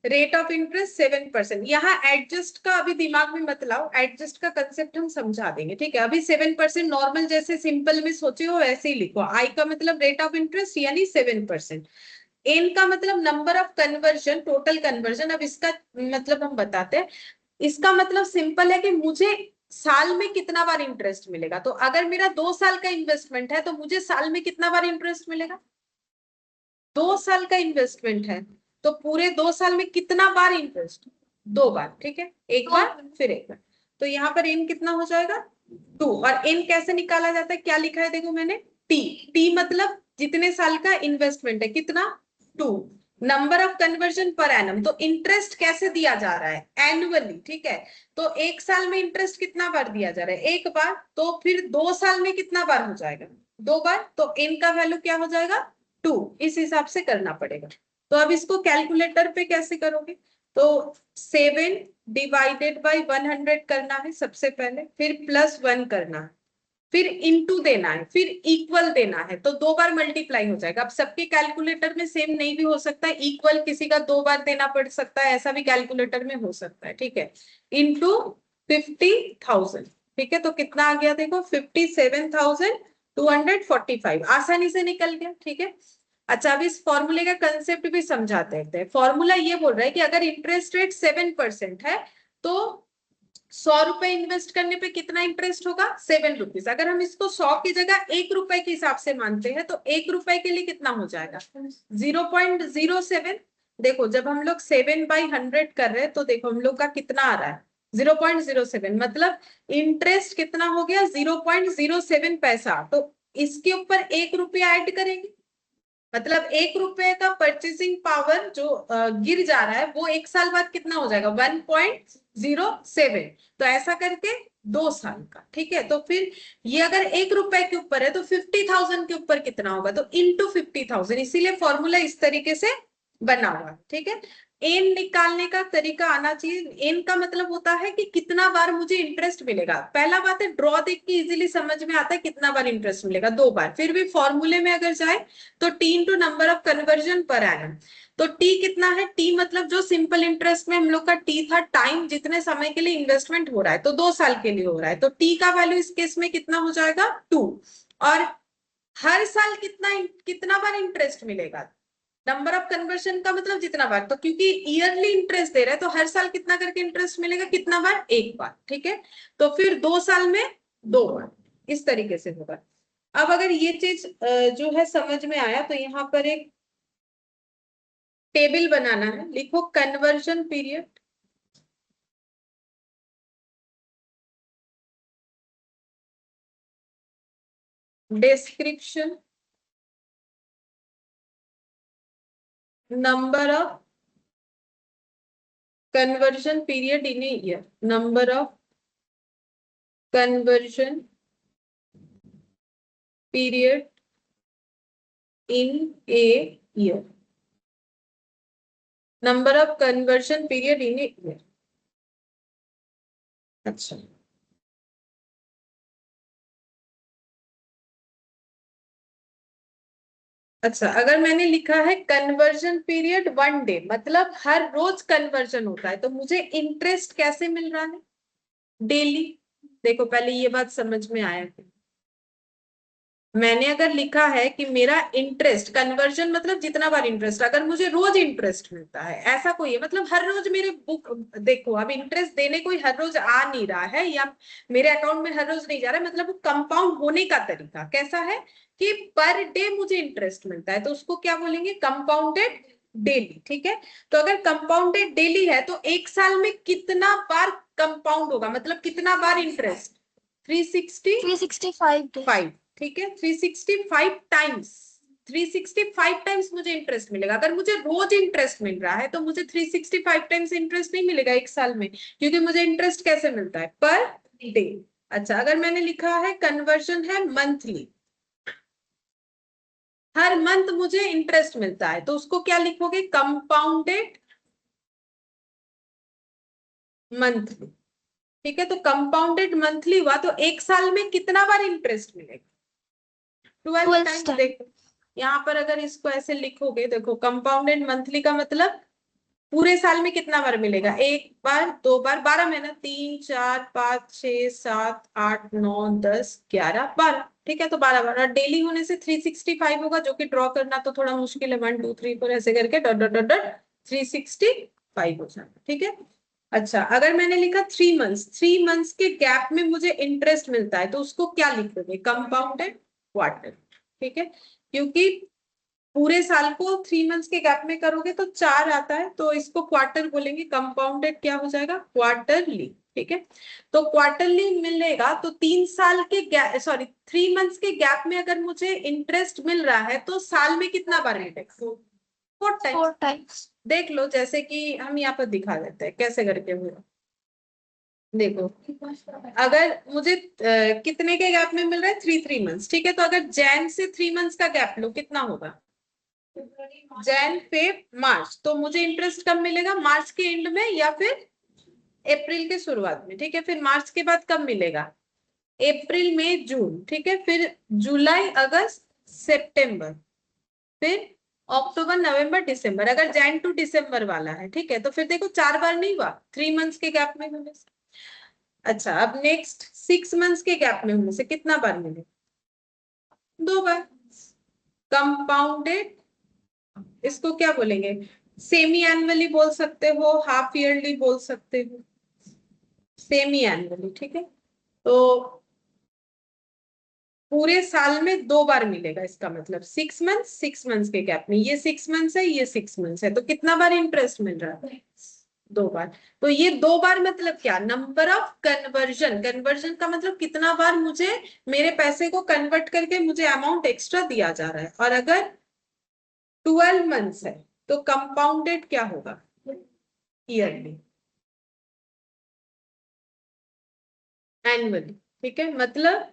रेट ऑफ इंटरेस्ट 7%, यहाँ एडजस्ट का अभी दिमाग में मत लाओ, एडजस्ट का कंसेप्ट हम समझा देंगे, ठीक है। अभी 7% नॉर्मल जैसे सिंपल में सोचे हो वैसे ही लिखो, आई का मतलब रेट ऑफ इंटरेस्ट यानी 7%। एन का मतलब number of conversion, total conversion. अब इसका मतलब हम बताते हैं। इसका मतलब सिंपल है कि मुझे साल में कितना बार इंटरेस्ट मिलेगा। तो अगर मेरा 2 साल का इन्वेस्टमेंट है तो मुझे साल में कितना बार इंटरेस्ट मिलेगा? 2 साल का इन्वेस्टमेंट है तो पूरे 2 साल में कितना बार इंटरेस्ट? 2 बार, ठीक है, एक बार फिर एक बार। तो यहाँ पर एन कितना हो जाएगा? 2। और एन कैसे निकाला जाता है? क्या लिखा है देखो मैंने, टी मतलब जितने साल का इन्वेस्टमेंट है, कितना? 2। Number of conversion per annum, तो इंटरेस्ट कैसे दिया जा रहा है? एनुअली, ठीक है। तो एक साल में इंटरेस्ट कितना बार दिया जा रहा है? एक बार। तो फिर 2 साल में कितना बार हो जाएगा? 2 बार। तो एन का वैल्यू क्या हो जाएगा? 2। इस हिसाब से करना पड़ेगा। तो अब इसको कैलकुलेटर पे कैसे करोगे? तो 7 डिवाइडेड बाई 100 करना है सबसे पहले, फिर +1 करना है, फिर इंटू देना है, फिर इक्वल देना है। तो 2 बार मल्टीप्लाई हो जाएगा। अब सबके कैलकुलेटर में सेम नहीं भी हो सकता है, इक्वल किसी का 2 बार देना पड़ सकता है, ऐसा भी कैलकुलेटर में हो सकता है, ठीक है। इंटू 50,000, ठीक है। तो कितना आ गया देखो, 57,245, आसानी से निकल गया, ठीक है। अच्छा, अब इस फॉर्मूले का कंसेप्ट भी समझाते हैं। फॉर्मूला ये बोल रहा है कि अगर इंटरेस्ट रेट 7% है तो 100 रुपए इन्वेस्ट करने पे कितना इंटरेस्ट होगा? 7 रुपीज। अगर हम इसको 100 की जगह 1 रुपए के हिसाब से मानते हैं तो 1 रुपए के लिए कितना हो जाएगा? 0.07। देखो जब हम लोग 7/100 कर रहे हैं तो देखो हम लोग का कितना आ रहा है? 0.07। मतलब इंटरेस्ट कितना हो गया? 0.07 पैसा। तो इसके ऊपर 1 रुपया ऐड करेंगे, मतलब 1 रुपए का परचेसिंग पावर जो गिर जा रहा है वो 1 साल बाद कितना हो जाएगा? 1.07। तो ऐसा करके 2 साल का, ठीक है। तो फिर ये अगर 1 रुपए के ऊपर है तो 50,000 के ऊपर कितना होगा? तो इंटू 50,000। इसीलिए फॉर्मूला इस तरीके से बना हुआ है, ठीक है। एन निकालने का तरीका आना चाहिए। एन का मतलब होता है कि कितना बार मुझे इंटरेस्ट मिलेगा। पहला बात है, ड्रॉ देख के इजीली समझ में आता है कितना बार इंटरेस्ट मिलेगा, 2 बार। फिर भी फॉर्मूले में अगर जाए तो T into number of conversion per annum. तो टी कितना है? टी मतलब जो सिंपल इंटरेस्ट में हम लोग का टी था, टाइम जितने समय के लिए इन्वेस्टमेंट हो रहा है, तो 2 साल के लिए हो रहा है, तो टी का वैल्यू इस केस में कितना हो जाएगा? 2। और हर साल कितना कितना बार इंटरेस्ट मिलेगा? नंबर ऑफ कन्वर्शन का मतलब जितना बार, तो क्योंकि ईयरली इंटरेस्ट दे रहा है तो हर साल कितना करके इंटरेस्ट मिलेगा? कितना बार? 1 बार, ठीक है। तो फिर 2 साल में 2 बार, इस तरीके से होगा। अब अगर ये चीज जो है समझ में आया तो यहाँ पर एक टेबल बनाना है। लिखो conversion period, description, number of conversion period in a year, number of conversion period in a year, number of conversion period in a year. अच्छा, अच्छा, अगर मैंने लिखा है कन्वर्जन पीरियड 1 डे, मतलब हर रोज कन्वर्जन होता है, तो मुझे इंटरेस्ट कैसे मिल रहा है? डेली। देखो पहले ये बात समझ में आया कि मैंने अगर लिखा है कि मेरा इंटरेस्ट, कन्वर्जन मतलब जितना बार इंटरेस्ट, अगर मुझे रोज इंटरेस्ट मिलता है, ऐसा कोई है मतलब हर रोज मेरे बुक, देखो अब इंटरेस्ट देने कोई हर रोज आ नहीं रहा है या मेरे अकाउंट में हर रोज नहीं जा रहा है, मतलब वो कंपाउंड होने का तरीका कैसा है कि पर डे मुझे इंटरेस्ट मिलता है, तो उसको क्या बोलेंगे? कंपाउंडेड डेली, ठीक है। तो अगर कंपाउंडेड डेली है तो 1 साल में कितना बार कंपाउंड होगा, मतलब कितना बार इंटरेस्ट? 365 days. ठीक है, 365 टाइम्स, 365 टाइम्स मुझे इंटरेस्ट मिलेगा। अगर मुझे रोज इंटरेस्ट मिल रहा है तो मुझे 365 टाइम्स इंटरेस्ट नहीं मिलेगा 1 साल में, क्योंकि मुझे इंटरेस्ट कैसे मिलता है? Per day. अच्छा, अगर मैंने लिखा है कन्वर्जन है मंथली, हर मंथ मुझे इंटरेस्ट मिलता है, तो उसको क्या लिखोगे? कंपाउंडेड मंथली, ठीक है। तो कंपाउंडेड मंथली हुआ तो 1 साल में कितना बार इंटरेस्ट मिलेगा? 12 टाइम्स। देखो यहाँ पर अगर इसको ऐसे लिखोगे, देखो कंपाउंडेड मंथली का मतलब पूरे साल में कितना बार मिलेगा? 1 बार, 2 बार, 12 महीना, 3 4 5 6 7 8 9 10 11 12, ठीक है, तो 12 डेली होने से 365 होगा, जो कि ड्रॉ करना तो थोड़ा मुश्किल है, 1 2 3 4 ऐसे करके डॉट डॉट डॉट डॉट 365 हो जाएगा। ठीक है, अच्छा अगर मैंने लिखा 3 मंथ्स, 3 मंथ्स के गैप में मुझे इंटरेस्ट मिलता है, तो उसको क्या लिखोगे? Compounded quarter. ठीक है, क्योंकि पूरे साल को 3 मंथ्स के गैप में करोगे तो 4 आता है, तो इसको क्वार्टर बोलेंगे। कंपाउंडेड क्या हो जाएगा? क्वार्टरली। ठीक है, तो क्वार्टरली मिलेगा, तो 3 साल के गैप, सॉरी 3 मंथ्स के गैप में अगर मुझे इंटरेस्ट मिल रहा है तो साल में कितना बार मिलेगा? 4 टाइम्स। 4 टाइम्स। देख लो, जैसे कि हम यहाँ पर दिखा देते हैं कैसे करके हुआ। देखो, अगर मुझे कितने के गैप में मिल रहा है? 3 मंथ्स। ठीक है, तो अगर जैन से 3 मंथ्स का गैप लो, कितना होगा? जैन फेब मार्च, तो मुझे इंटरेस्ट कब मिलेगा? मार्च के एंड में या फिर अप्रैल के शुरुआत में। ठीक है, फिर मार्च के बाद कब मिलेगा? अप्रैल मई जून। ठीक है, फिर जुलाई अगस्त सितंबर, फिर अक्टूबर नवंबर दिसंबर, अगर जैन टू दिसंबर वाला है। ठीक है, तो फिर देखो 4 बार नहीं हुआ 3 मंथ्स के गैप में होने से। अच्छा, अब नेक्स्ट 6 मंथ्स के गैप में होने से कितना बार मिलेगा? 2 बार। कंपाउंडेड, इसको क्या बोलेंगे? सेमी एनुअली बोल सकते हो, हाफ ईयरली बोल सकते हो, सेमी एनुअली। ठीक है, तो पूरे साल में 2 बार मिलेगा, इसका मतलब 6 मंथ्स, 6 मंथ्स के गैप में। ये 6 मंथ्स है, ये 6 मंथ्स है, तो कितना बार इंटरेस्ट मिल रहा है? 2 बार। तो ये 2 बार मतलब क्या? Number of conversion. कन्वर्जन का मतलब कितना बार मुझे मेरे पैसे को कन्वर्ट करके मुझे अमाउंट एक्स्ट्रा दिया जा रहा है। और अगर 12 मंथ्स है तो कंपाउंडेड क्या होगा? Yearly, annually. ठीक है, मतलब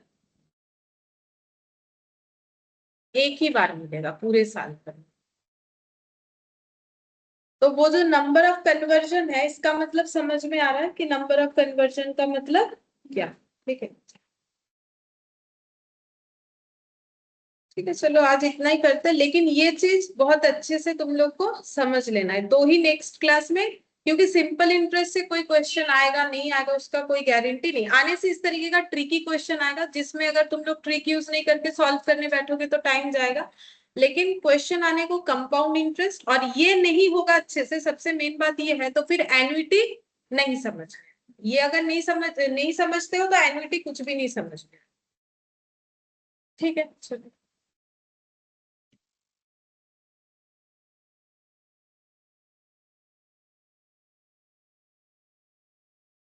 एक ही बार मिलेगा पूरे साल पर। तो वो जो नंबर ऑफ कन्वर्जन है, इसका मतलब समझ में आ रहा है कि नंबर ऑफ कन्वर्जन का मतलब क्या? ठीक है, ठीक है, चलो आज इतना ही करते हैं, लेकिन ये चीज बहुत अच्छे से तुम लोग को समझ लेना है, तो ही नेक्स्ट क्लास में, क्योंकि सिंपल इंटरेस्ट से कोई क्वेश्चन आएगा नहीं आएगा उसका कोई गारंटी नहीं। आने से इस तरीके का ट्रिकी क्वेश्चन आएगा जिसमें अगर तुम लोग ट्रिक यूज नहीं करके सॉल्व करने बैठोगे तो टाइम जाएगा। लेकिन क्वेश्चन आने को कंपाउंड इंटरेस्ट और ये नहीं होगा अच्छे से, सबसे मेन बात ये है, तो फिर एन्युटी नहीं समझ। ये अगर नहीं समझते हो तो एन्युटी कुछ भी नहीं समझ। ठीक है, चलो।